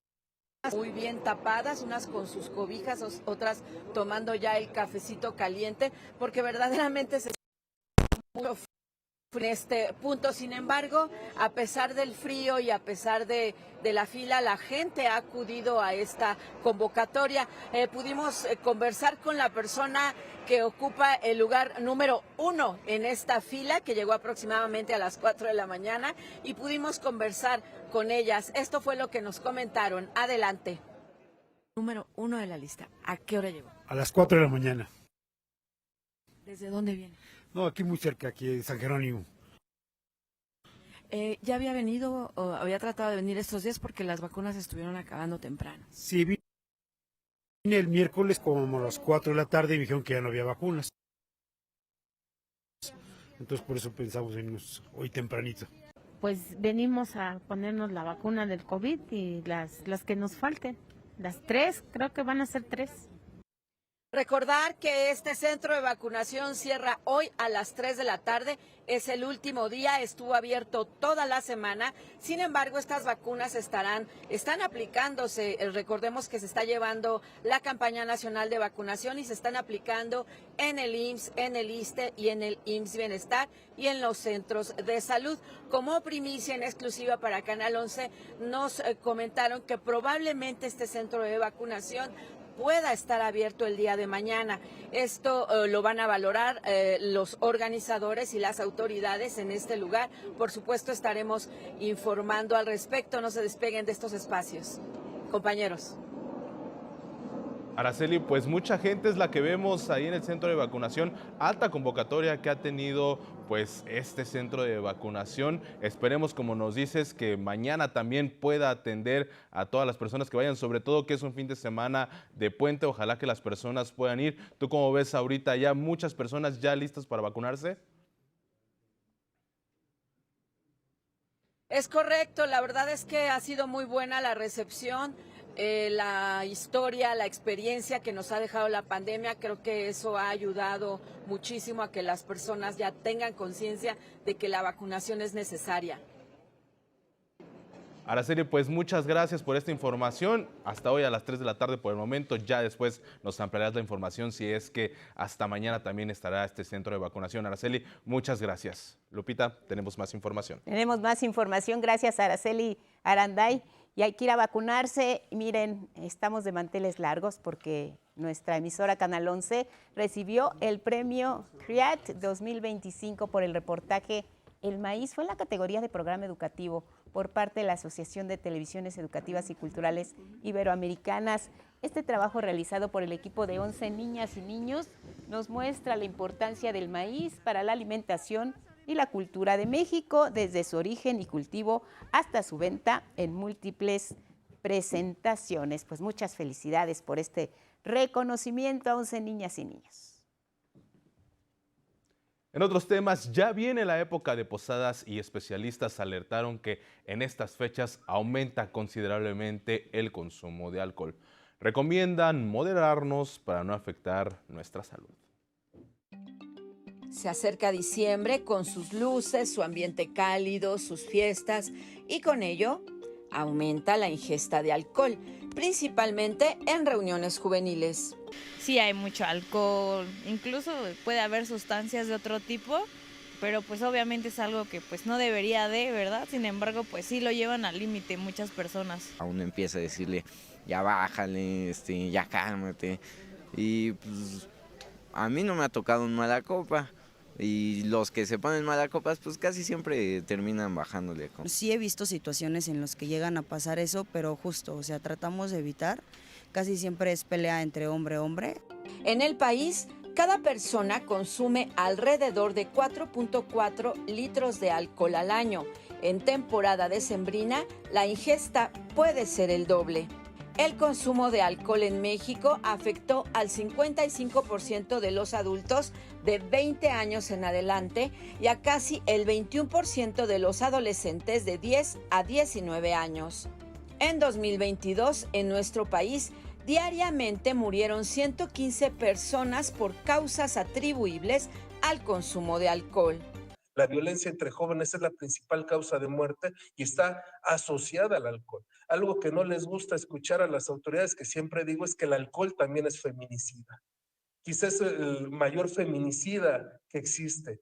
muy bien tapadas, unas con sus cobijas, otras tomando ya el cafecito caliente, porque verdaderamente se está muy en este punto. Sin embargo, a pesar del frío y a pesar de la fila, la gente ha acudido a esta convocatoria. Pudimos conversar con la persona que ocupa el lugar número 1 en esta fila, que llegó aproximadamente a las 4 de la mañana y pudimos conversar con ellas. Esto fue lo que nos comentaron. Adelante. Número 1 de la lista. ¿A qué hora llegó? A las 4 de la mañana. ¿Desde dónde viene? No, aquí muy cerca, aquí de San Jerónimo. ¿Ya había venido o había tratado de venir estos días porque las vacunas estuvieron acabando temprano? Sí, vine el miércoles como a las 4 de la tarde y me dijeron que ya no había vacunas. Entonces por eso pensamos en hoy tempranito. Pues venimos a ponernos la vacuna del COVID y las que nos falten. Las 3, creo que van a ser 3. Recordar que este centro de vacunación cierra hoy a las 3 de la tarde, es el último día, estuvo abierto toda la semana, sin embargo estas vacunas están aplicándose, recordemos que se está llevando la campaña nacional de vacunación y se están aplicando en el IMSS, en el ISSSTE y en el IMSS Bienestar y en los centros de salud. Como primicia en exclusiva para Canal 11 nos comentaron que probablemente este centro de vacunación pueda estar abierto el día de mañana. Esto lo van a valorar los organizadores y las autoridades en este lugar. Por supuesto, estaremos informando al respecto. No se despeguen de estos espacios. Compañeros. Araceli, pues mucha gente es la que vemos ahí en el centro de vacunación, alta convocatoria que ha tenido pues este centro de vacunación. Esperemos, como nos dices, que mañana también pueda atender a todas las personas que vayan, sobre todo que es un fin de semana de puente, ojalá que las personas puedan ir. ¿Tú cómo ves ahorita ya muchas personas ya listas para vacunarse? Es correcto, la verdad es que ha sido muy buena la recepción. La historia, la experiencia que nos ha dejado la pandemia, creo que eso ha ayudado muchísimo a que las personas ya tengan conciencia de que la vacunación es necesaria. Araceli, pues muchas gracias por esta información. Hasta hoy a las 3 de la tarde por el momento, ya después nos ampliarás la información si es que hasta mañana también estará este centro de vacunación. Araceli, muchas gracias. Lupita, tenemos más información. Tenemos más información, gracias a Araceli Aranday. Y hay que ir a vacunarse. Miren, estamos de manteles largos porque nuestra emisora Canal 11 recibió el premio CREAT 2025 por el reportaje El Maíz. Fue en la categoría de programa educativo por parte de la Asociación de Televisiones Educativas y Culturales Iberoamericanas. Este trabajo realizado por el equipo de 11 niñas y niños nos muestra la importancia del maíz para la alimentación y la cultura de México, desde su origen y cultivo hasta su venta en múltiples presentaciones. Pues muchas felicidades por este reconocimiento a 11 niñas y niños. En otros temas, ya viene la época de posadas y especialistas alertaron que en estas fechas aumenta considerablemente el consumo de alcohol. Recomiendan moderarnos para no afectar nuestra salud. Se acerca diciembre con sus luces, su ambiente cálido, sus fiestas y con ello aumenta la ingesta de alcohol, principalmente en reuniones juveniles. Sí, hay mucho alcohol, incluso puede haber sustancias de otro tipo, pero pues obviamente es algo que pues no debería de, ¿verdad? Sin embargo, pues sí lo llevan al límite muchas personas. A uno empieza a decirle, ya bájale, ya cálmate, y pues a mí no me ha tocado una mala copa. Y los que se ponen mala copas, pues casi siempre terminan bajándole. Sí he visto situaciones en las que llegan a pasar eso, pero justo, o sea, tratamos de evitar. Casi siempre es pelea entre hombre-hombre. En el país, cada persona consume alrededor de 4.4 litros de alcohol al año. En temporada decembrina, la ingesta puede ser el doble. El consumo de alcohol en México afectó al 55% de los adultos de 20 años en adelante y a casi el 21% de los adolescentes de 10 a 19 años. En 2022, en nuestro país, diariamente murieron 115 personas por causas atribuibles al consumo de alcohol. La violencia entre jóvenes es la principal causa de muerte y está asociada al alcohol. Algo que no les gusta escuchar a las autoridades, que siempre digo, es que el alcohol también es feminicida. Quizás es el mayor feminicida que existe.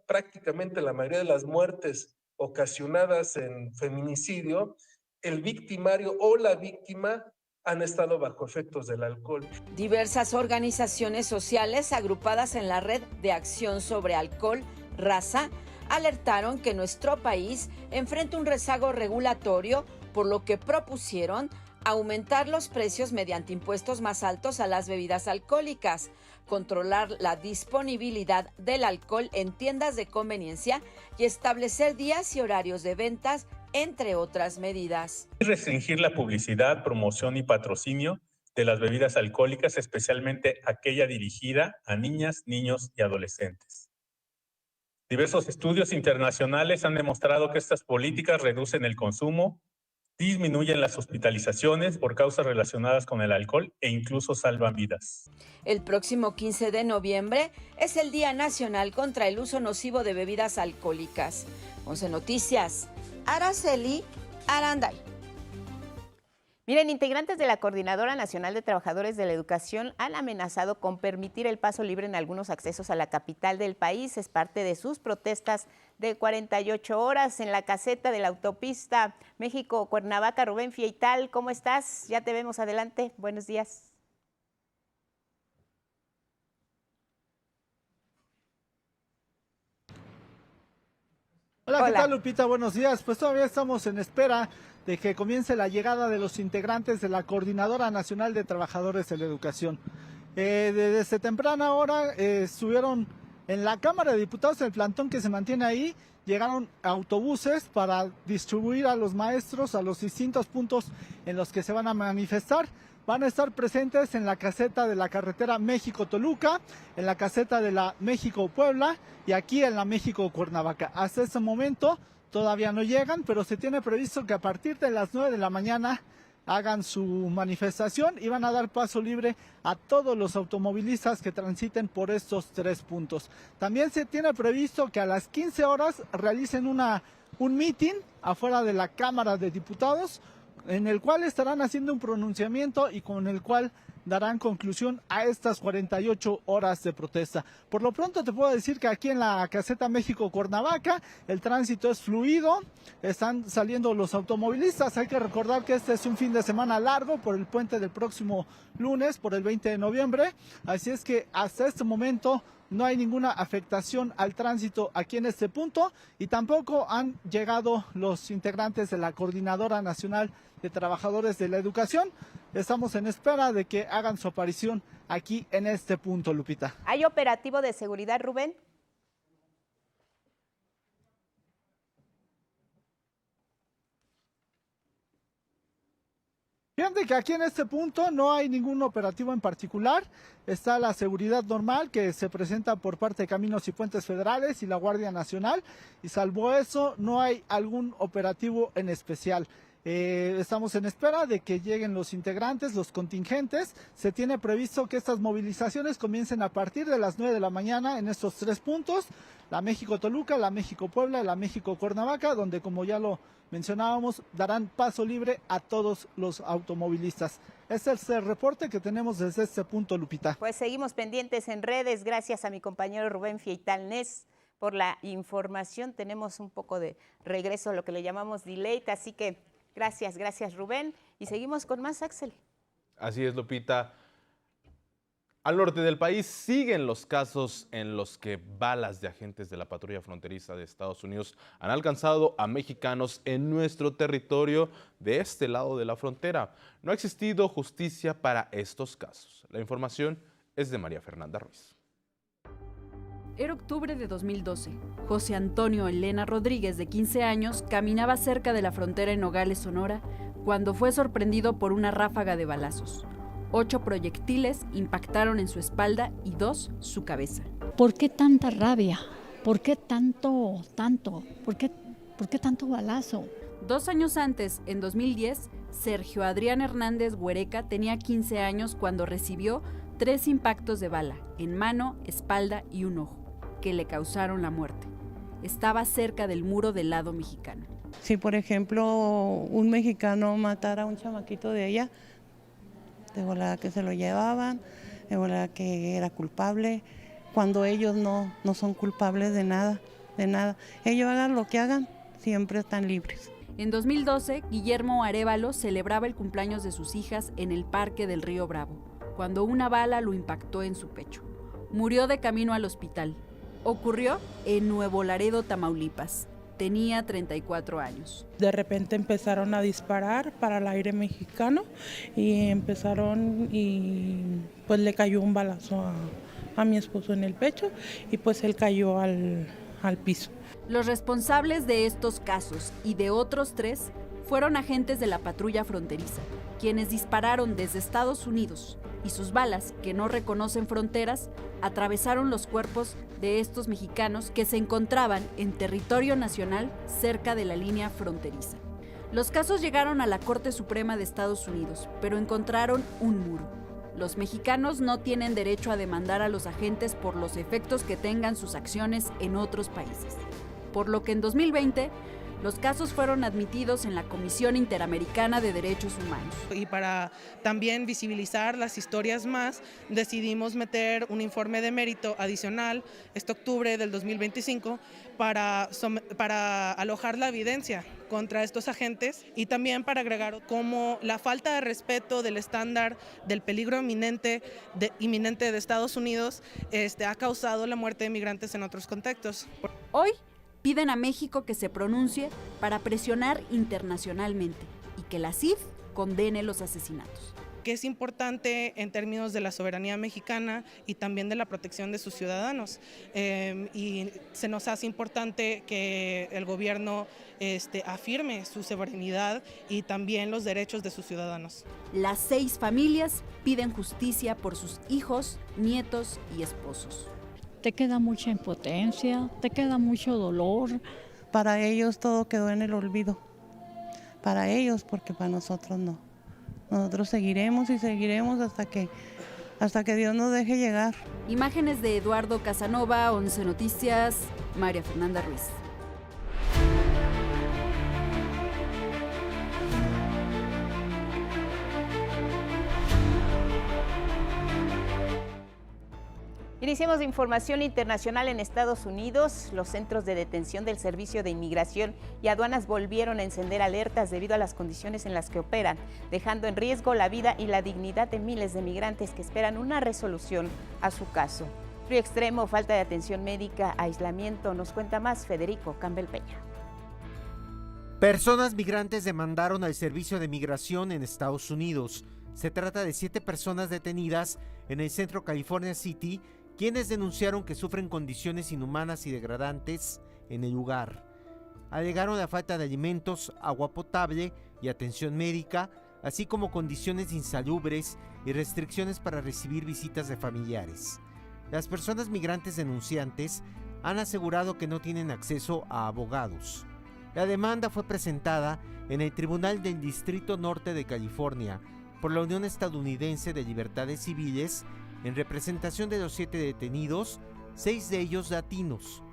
Prácticamente la mayoría de las muertes ocasionadas en feminicidio, el victimario o la víctima han estado bajo efectos del alcohol. Diversas organizaciones sociales agrupadas en la Red de Acción sobre Alcohol, RASA, alertaron que nuestro país enfrenta un rezago regulatorio, por lo que propusieron aumentar los precios mediante impuestos más altos a las bebidas alcohólicas, controlar la disponibilidad del alcohol en tiendas de conveniencia y establecer días y horarios de ventas, entre otras medidas. Restringir la publicidad, promoción y patrocinio de las bebidas alcohólicas, especialmente aquella dirigida a niñas, niños y adolescentes. Diversos estudios internacionales han demostrado que estas políticas reducen el consumo, disminuyen las hospitalizaciones por causas relacionadas con el alcohol e incluso salvan vidas. El próximo 15 de noviembre es el Día Nacional contra el Uso Nocivo de Bebidas Alcohólicas. 11 Noticias, Araceli Aranday. Miren, integrantes de la Coordinadora Nacional de Trabajadores de la Educación han amenazado con permitir el paso libre en algunos accesos a la capital del país. Es parte de sus protestas de 48 horas en la caseta de la autopista México-Cuernavaca. Rubén Fieital, ¿cómo estás? Ya te vemos, adelante. Buenos días. Hola, ¿qué tal, Lupita? Buenos días. Pues todavía estamos en espera de que comience la llegada de los integrantes de la Coordinadora Nacional de Trabajadores de la Educación. Desde temprana hora estuvieron en la Cámara de Diputados, el plantón que se mantiene ahí. Llegaron autobuses para distribuir a los maestros a los distintos puntos en los que se van a manifestar. Van a estar presentes en la caseta de la carretera México-Toluca, en la caseta de la México-Puebla y aquí en la México-Cuernavaca. Hasta este momento todavía no llegan, pero se tiene previsto que a partir de las 9 de la mañana hagan su manifestación y van a dar paso libre a todos los automovilistas que transiten por estos 3 puntos. También se tiene previsto que a las 15 horas realicen un meeting afuera de la Cámara de Diputados, en el cual estarán haciendo un pronunciamiento y con el cual darán conclusión a estas 48 horas de protesta. Por lo pronto te puedo decir que aquí en la caseta México-Cuernavaca el tránsito es fluido, están saliendo los automovilistas. Hay que recordar que este es un fin de semana largo por el puente del próximo lunes, por el 20 de noviembre, así es que hasta este momento no hay ninguna afectación al tránsito aquí en este punto y tampoco han llegado los integrantes de la Coordinadora Nacional de Trabajadores de la Educación. Estamos en espera de que hagan su aparición aquí en este punto, Lupita. ¿Hay operativo de seguridad, Rubén? Fíjate que aquí en este punto no hay ningún operativo en particular. Está la seguridad normal que se presenta por parte de Caminos y Puentes Federales y la Guardia Nacional. Y salvo eso, no hay algún operativo en especial. Estamos en espera de que lleguen los integrantes, los contingentes. Se tiene previsto que estas movilizaciones comiencen a partir de las 9 de la mañana en estos 3 puntos. La México-Toluca, la México-Puebla, la México-Cuernavaca, donde, como ya lo mencionábamos, darán paso libre a todos los automovilistas. Este es el reporte que tenemos desde este punto, Lupita. Pues seguimos pendientes en redes. Gracias a mi compañero Rubén Fieital Nes por la información. Tenemos un poco de regreso a lo que le llamamos delay, así que gracias Rubén. Y seguimos con más, Axel. Así es, Lupita. Al norte del país siguen los casos en los que balas de agentes de la patrulla fronteriza de Estados Unidos han alcanzado a mexicanos en nuestro territorio de este lado de la frontera. No ha existido justicia para estos casos. La información es de María Fernanda Ruiz. Era octubre de 2012. José Antonio Elena Rodríguez, de 15 años, caminaba cerca de la frontera en Nogales, Sonora, cuando fue sorprendido por una ráfaga de balazos. 8 proyectiles impactaron en su espalda y 2 su cabeza. ¿Por qué tanta rabia? ¿Por qué tanto? ¿Por qué tanto balazo? 2 años antes, en 2010, Sergio Adrián Hernández Huereca tenía 15 años cuando recibió 3 impactos de bala en mano, espalda y un ojo, que le causaron la muerte. Estaba cerca del muro del lado mexicano. Si, por ejemplo, un mexicano matara a un chamaquito de ella, de volada que se lo llevaban, de volada que era culpable, cuando ellos no son culpables de nada. Ellos hagan lo que hagan, siempre están libres. En 2012, Guillermo Arévalo celebraba el cumpleaños de sus hijas en el Parque del Río Bravo, cuando una bala lo impactó en su pecho. Murió de camino al hospital. Ocurrió en Nuevo Laredo, Tamaulipas. Tenía 34 años. De repente empezaron a disparar para el aire mexicano y pues le cayó un balazo a mi esposo en el pecho y pues él cayó al piso. Los responsables de estos casos y de otros 3 fueron agentes de la patrulla fronteriza, quienes dispararon desde Estados Unidos y sus balas, que no reconocen fronteras, atravesaron los cuerpos de estos mexicanos que se encontraban en territorio nacional cerca de la línea fronteriza. Los casos llegaron a la Corte Suprema de Estados Unidos, pero encontraron un muro. Los mexicanos no tienen derecho a demandar a los agentes por los efectos que tengan sus acciones en otros países. Por lo que en 2020, los casos fueron admitidos en la Comisión Interamericana de Derechos Humanos. Y para también visibilizar las historias más, decidimos meter un informe de mérito adicional este octubre del 2025 para alojar la evidencia contra estos agentes y también para agregar cómo la falta de respeto del estándar del peligro inminente de Estados Unidos ha causado la muerte de migrantes en otros contextos. Hoy piden a México que se pronuncie para presionar internacionalmente y que la CIF condene los asesinatos. Que es importante en términos de la soberanía mexicana y también de la protección de sus ciudadanos. Y se nos hace importante que el gobierno afirme su soberanía y también los derechos de sus ciudadanos. Las 6 familias piden justicia por sus hijos, nietos y esposos. Te queda mucha impotencia, te queda mucho dolor. Para ellos todo quedó en el olvido. Para ellos, porque para nosotros no. Nosotros seguiremos y seguiremos hasta que Dios nos deje llegar. Imágenes de Eduardo Casanova, 11 Noticias, María Fernanda Ruiz. Iniciamos información internacional en Estados Unidos. Los centros de detención del Servicio de Inmigración y Aduanas volvieron a encender alertas debido a las condiciones en las que operan, dejando en riesgo la vida y la dignidad de miles de migrantes que esperan una resolución a su caso. Frío extremo, falta de atención médica, aislamiento. Nos cuenta más Federico Campbell Peña. Personas migrantes demandaron al Servicio de Migración en Estados Unidos. Se trata de 7 personas detenidas en el centro California City, quienes denunciaron que sufren condiciones inhumanas y degradantes en el lugar. Alegaron la falta de alimentos, agua potable y atención médica, así como condiciones insalubres y restricciones para recibir visitas de familiares. Las personas migrantes denunciantes han asegurado que no tienen acceso a abogados. La demanda fue presentada en el Tribunal del Distrito Norte de California por la Unión Estadounidense de Libertades Civiles, en representación de los 7 detenidos, 6 de ellos latinos.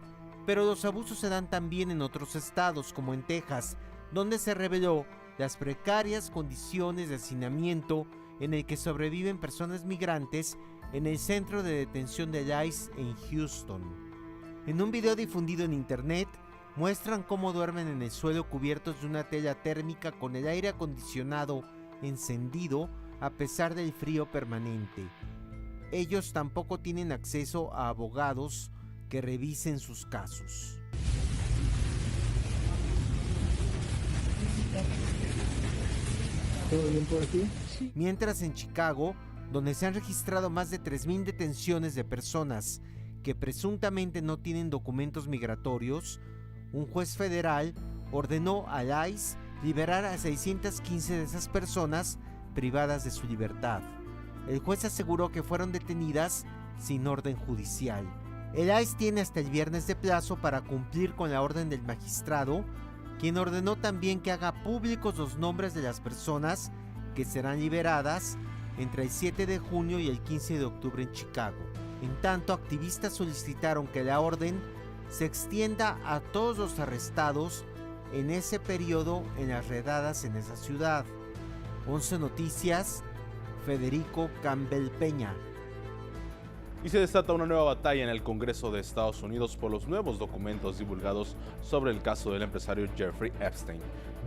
Pero los abusos se dan también en otros estados, como en Texas, donde se reveló las precarias condiciones de hacinamiento en el que sobreviven personas migrantes en el centro de detención de ICE en Houston. En un video difundido en internet, muestran cómo duermen en el suelo cubiertos de una tela térmica con el aire acondicionado encendido a pesar del frío permanente. Ellos tampoco tienen acceso a abogados que revisen sus casos. ¿Todo bien por aquí? Sí. Mientras en Chicago, donde se han registrado más de 3,000 detenciones de personas que presuntamente no tienen documentos migratorios, un juez federal ordenó al ICE liberar a 615 de esas personas privadas de su libertad. El juez aseguró que fueron detenidas sin orden judicial. El ICE tiene hasta el viernes de plazo para cumplir con la orden del magistrado, quien ordenó también que haga públicos los nombres de las personas que serán liberadas entre el 7 de junio y el 15 de octubre en Chicago. En tanto, activistas solicitaron que la orden se extienda a todos los arrestados en ese periodo en las redadas en esa ciudad. 11 Noticias, Federico Campbell Peña. Y se desata una nueva batalla en el Congreso de Estados Unidos por los nuevos documentos divulgados sobre el caso del empresario Jeffrey Epstein,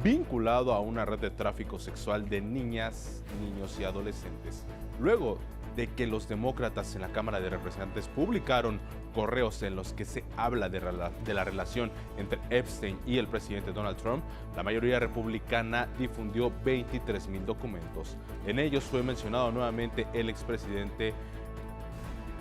vinculado a una red de tráfico sexual de niñas, niños y adolescentes. Luego de que los demócratas en la Cámara de Representantes publicaron correos en los que se habla de la relación entre Epstein y el presidente Donald Trump, la mayoría republicana difundió 23,000 documentos. En ellos fue mencionado nuevamente el expresidente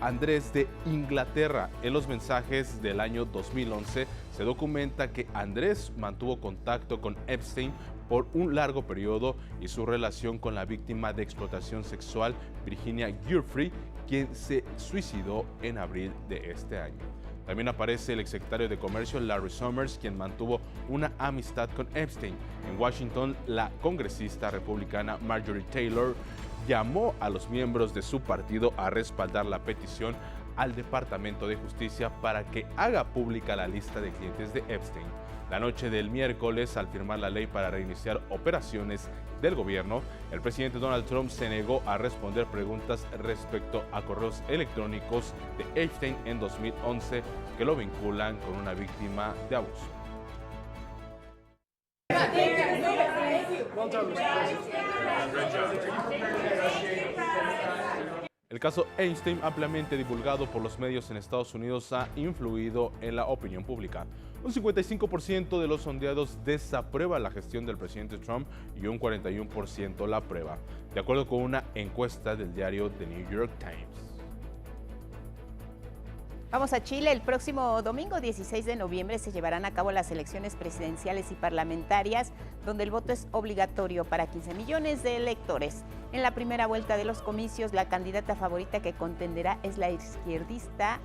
Andrés de Inglaterra. En los mensajes del año 2011 se documenta que Andrés mantuvo contacto con Epstein por un largo periodo y su relación con la víctima de explotación sexual Virginia Giuffre, quien se suicidó en abril de este año. También aparece el exsecretario de Comercio Larry Summers, quien mantuvo una amistad con Epstein. En Washington, la congresista republicana Marjorie Taylor llamó a los miembros de su partido a respaldar la petición al Departamento de Justicia para que haga pública la lista de clientes de Epstein. La noche del miércoles, al firmar la ley para reiniciar operaciones del gobierno, el presidente Donald Trump se negó a responder preguntas respecto a correos electrónicos de Epstein en 2011 que lo vinculan con una víctima de abuso. El caso Epstein, ampliamente divulgado por los medios en Estados Unidos, ha influido en la opinión pública. Un 55% de los sondeados desaprueba la gestión del presidente Trump y un 41% la aprueba, de acuerdo con una encuesta del diario The New York Times. Vamos a Chile. El próximo domingo 16 de noviembre se llevarán a cabo las elecciones presidenciales y parlamentarias, donde el voto es obligatorio para 15 millones de electores. En la primera vuelta de los comicios, la candidata favorita que contenderá es la izquierdista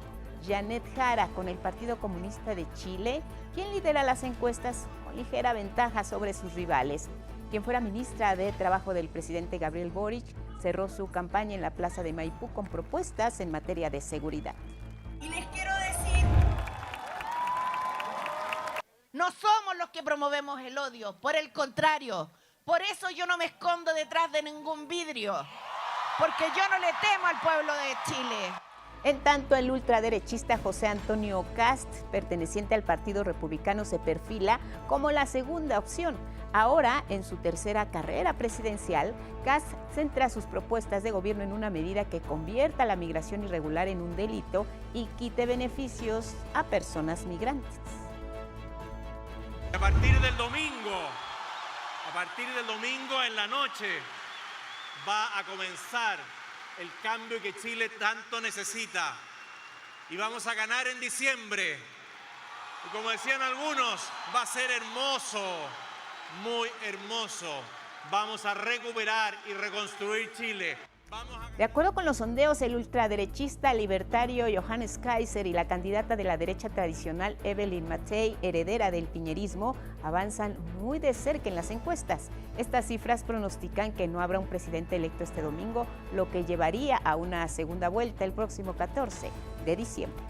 Janet Jara, con el Partido Comunista de Chile, quien lidera las encuestas con ligera ventaja sobre sus rivales. Quien fuera ministra de Trabajo del presidente Gabriel Boric cerró su campaña en la Plaza de Maipú con propuestas en materia de seguridad. Y les quiero decir, no somos los que promovemos el odio, por el contrario, por eso yo no me escondo detrás de ningún vidrio, porque yo no le temo al pueblo de Chile. En tanto, el ultraderechista José Antonio Kast, perteneciente al Partido Republicano, se perfila como la segunda opción. Ahora, en su tercera carrera presidencial, Kast centra sus propuestas de gobierno en una medida que convierta la migración irregular en un delito y quite beneficios a personas migrantes. A partir del domingo en la noche, va a comenzar el cambio que Chile tanto necesita. Y vamos a ganar en diciembre. Y como decían algunos, va a ser hermoso, muy hermoso. Vamos a recuperar y reconstruir Chile. De acuerdo con los sondeos, el ultraderechista libertario Johannes Kaiser y la candidata de la derecha tradicional Evelyn Matthei, heredera del piñerismo, avanzan muy de cerca en las encuestas. Estas cifras pronostican que no habrá un presidente electo este domingo, lo que llevaría a una segunda vuelta el próximo 14 de diciembre.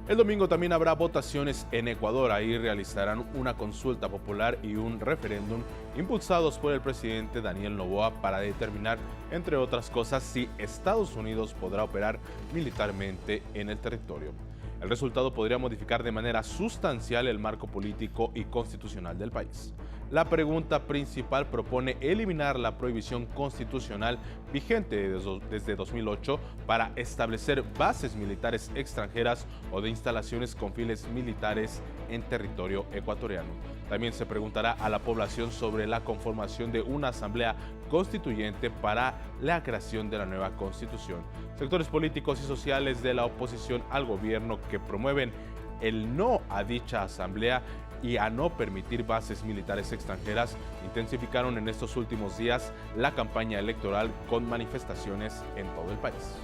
El domingo también habrá votaciones en Ecuador. Ahí realizarán una consulta popular y un referéndum impulsados por el presidente Daniel Noboa para determinar, entre otras cosas, si Estados Unidos podrá operar militarmente en el territorio. El resultado podría modificar de manera sustancial el marco político y constitucional del país. La pregunta principal propone eliminar la prohibición constitucional vigente desde 2008 para establecer bases militares extranjeras o de instalaciones con fines militares en territorio ecuatoriano. También se preguntará a la población sobre la conformación de una asamblea constituyente para la creación de la nueva constitución. Sectores políticos y sociales de la oposición al gobierno que promueven el no a dicha asamblea y a no permitir bases militares extranjeras intensificaron en estos últimos días la campaña electoral con manifestaciones en todo el país.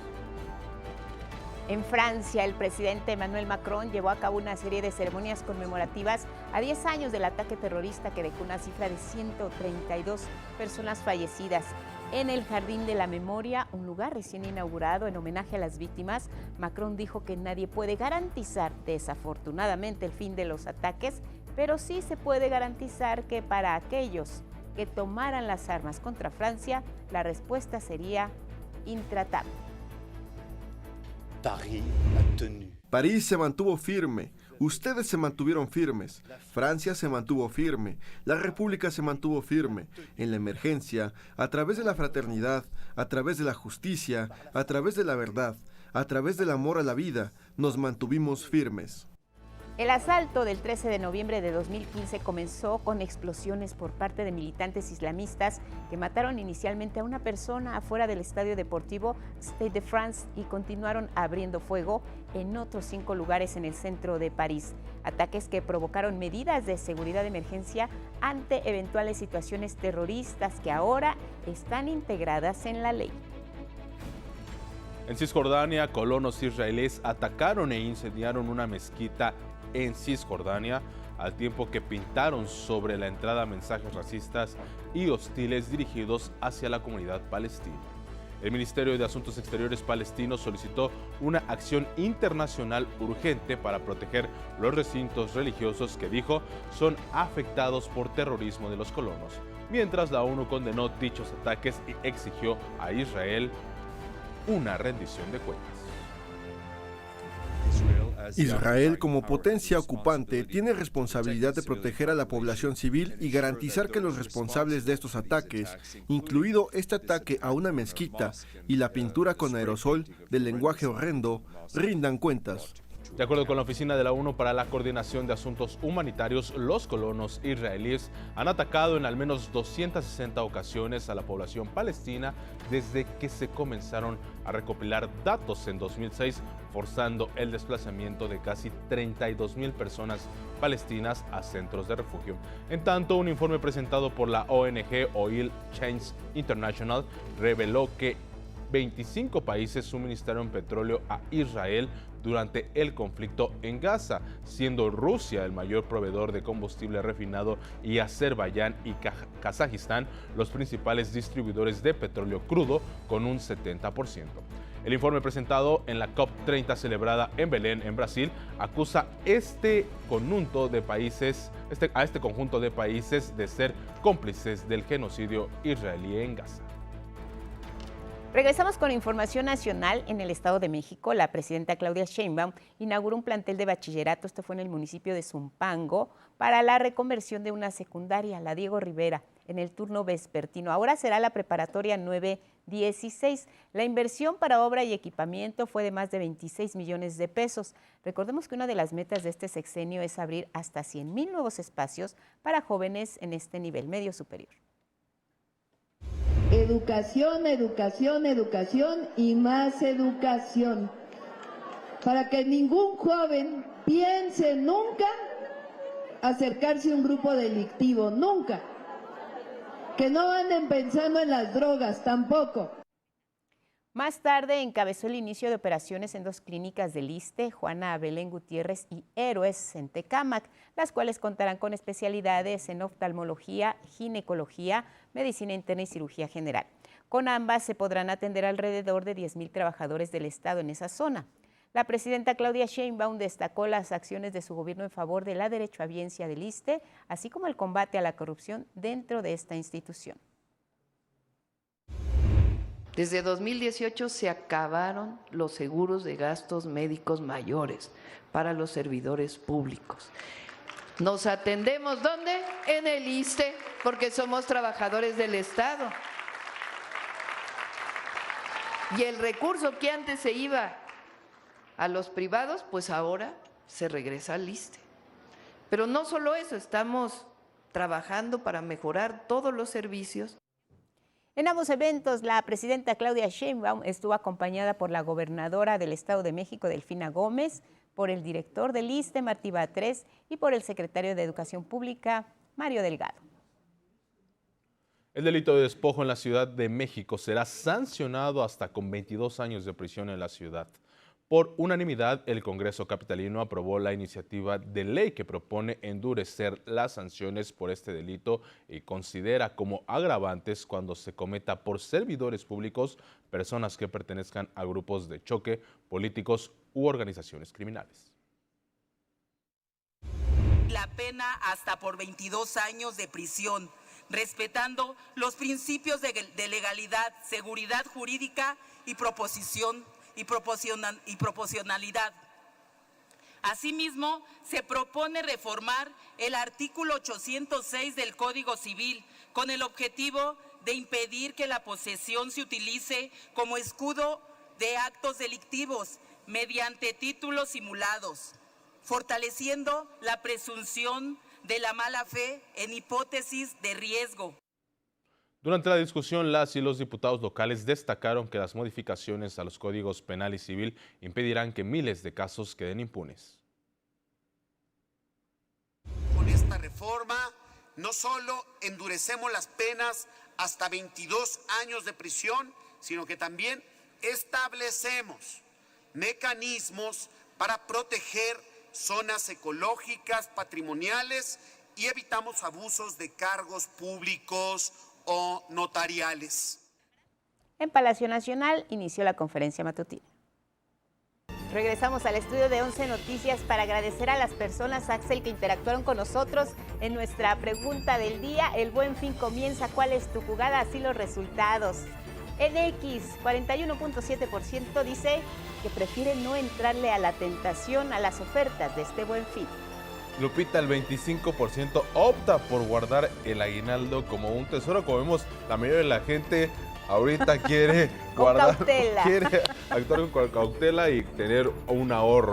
En Francia, el presidente Emmanuel Macron llevó a cabo una serie de ceremonias conmemorativas a 10 años del ataque terrorista que dejó una cifra de 132 personas fallecidas. En el Jardín de la Memoria, un lugar recién inaugurado en homenaje a las víctimas, Macron dijo que nadie puede garantizar, desafortunadamente, el fin de los ataques, pero sí se puede garantizar que para aquellos que tomaran las armas contra Francia, la respuesta sería intratable. París se mantuvo firme, ustedes se mantuvieron firmes, Francia se mantuvo firme, la República se mantuvo firme, en la emergencia, a través de la fraternidad, a través de la justicia, a través de la verdad, a través del amor a la vida, nos mantuvimos firmes. El asalto del 13 de noviembre de 2015 comenzó con explosiones por parte de militantes islamistas que mataron inicialmente a una persona afuera del estadio deportivo Stade de France y continuaron abriendo fuego en otros 5 lugares en el centro de París. Ataques que provocaron medidas de seguridad de emergencia ante eventuales situaciones terroristas que ahora están integradas en la ley. En Cisjordania, colonos israelíes atacaron e incendiaron una mezquita en Cisjordania, al tiempo que pintaron sobre la entrada mensajes racistas y hostiles dirigidos hacia la comunidad palestina. El Ministerio de Asuntos Exteriores palestino solicitó una acción internacional urgente para proteger los recintos religiosos que dijo son afectados por terrorismo de los colonos, mientras la ONU condenó dichos ataques y exigió a Israel una rendición de cuentas. Israel, como potencia ocupante, tiene responsabilidad de proteger a la población civil y garantizar que los responsables de estos ataques, incluido este ataque a una mezquita y la pintura con aerosol del lenguaje horrendo, rindan cuentas. De acuerdo con la Oficina de la ONU para la Coordinación de Asuntos Humanitarios, los colonos israelíes han atacado en al menos 260 ocasiones a la población palestina desde que se comenzaron a recopilar datos en 2006, forzando el desplazamiento de casi 32,000 personas palestinas a centros de refugio. En tanto, un informe presentado por la ONG Oil Change International reveló que 25 países suministraron petróleo a Israel durante el conflicto en Gaza, siendo Rusia el mayor proveedor de combustible refinado y Azerbaiyán y Kazajistán los principales distribuidores de petróleo crudo con un 70%. El informe presentado en la COP30 celebrada en Belén, en Brasil, acusa a este conjunto de países de ser cómplices del genocidio israelí en Gaza. Regresamos con información nacional. En el Estado de México, la presidenta Claudia Sheinbaum inauguró un plantel de bachillerato, esto fue en el municipio de Zumpango, para la reconversión de una secundaria, la Diego Rivera, en el turno vespertino. Ahora será la preparatoria 916. La inversión para obra y equipamiento fue de más de 26 millones de pesos. Recordemos que una de las metas de este sexenio es abrir hasta 100,000 nuevos espacios para jóvenes en este nivel medio superior. Educación, educación, educación y más educación. Para que ningún joven piense nunca acercarse a un grupo delictivo, nunca. Que no anden pensando en las drogas, tampoco. Más tarde encabezó el inicio de operaciones en 2 clínicas del ISSSTE, Juana Belén Gutiérrez y Héroes en Tecámac, las cuales contarán con especialidades en oftalmología, ginecología, medicina interna y cirugía general. Con ambas se podrán atender alrededor de 10,000 trabajadores del Estado en esa zona. La presidenta Claudia Sheinbaum destacó las acciones de su gobierno en favor de la derechohabiencia del ISSSTE, así como el combate a la corrupción dentro de esta institución. Desde 2018 se acabaron los seguros de gastos médicos mayores para los servidores públicos. Nos atendemos, ¿dónde? En el ISSSTE, porque somos trabajadores del Estado. Y el recurso que antes se iba a los privados, pues ahora se regresa al ISSSTE. Pero no solo eso, estamos trabajando para mejorar todos los servicios. En ambos eventos, la presidenta Claudia Sheinbaum estuvo acompañada por la gobernadora del Estado de México, Delfina Gómez, por el director del ISSSTE, Martí Batres, y por el secretario de Educación Pública, Mario Delgado. El delito de despojo en la Ciudad de México será sancionado hasta con 22 años de prisión en la ciudad. Por unanimidad, el Congreso capitalino aprobó la iniciativa de ley que propone endurecer las sanciones por este delito y considera como agravantes cuando se cometa por servidores públicos, personas que pertenezcan a grupos de choque, políticos u organizaciones criminales. La pena hasta por 22 años de prisión, respetando los principios de legalidad, seguridad jurídica y proposición y proporcionalidad. Asimismo, se propone reformar el artículo 806 del Código Civil con el objetivo de impedir que la posesión se utilice como escudo de actos delictivos mediante títulos simulados, fortaleciendo la presunción de la mala fe en hipótesis de riesgo. Durante la discusión, las y los diputados locales destacaron que las modificaciones a los códigos penal y civil impedirán que miles de casos queden impunes. Con esta reforma no solo endurecemos las penas hasta 22 años de prisión, sino que también establecemos mecanismos para proteger zonas ecológicas, patrimoniales y evitamos abusos de cargos públicos o notariales. En Palacio Nacional inició la conferencia matutina. Regresamos al estudio de 11 Noticias para agradecer a las personas, Axel, que interactuaron con nosotros en nuestra pregunta del día. El Buen Fin comienza. ¿Cuál es tu jugada? Así los resultados. NX, 41.7% dice que prefiere no entrarle a la tentación a las ofertas de este Buen Fin. Lupita, el 25% opta por guardar el aguinaldo como un tesoro. Como vemos, la mayoría de la gente ahorita quiere guardar, quiere actuar con cautela y tener un ahorro.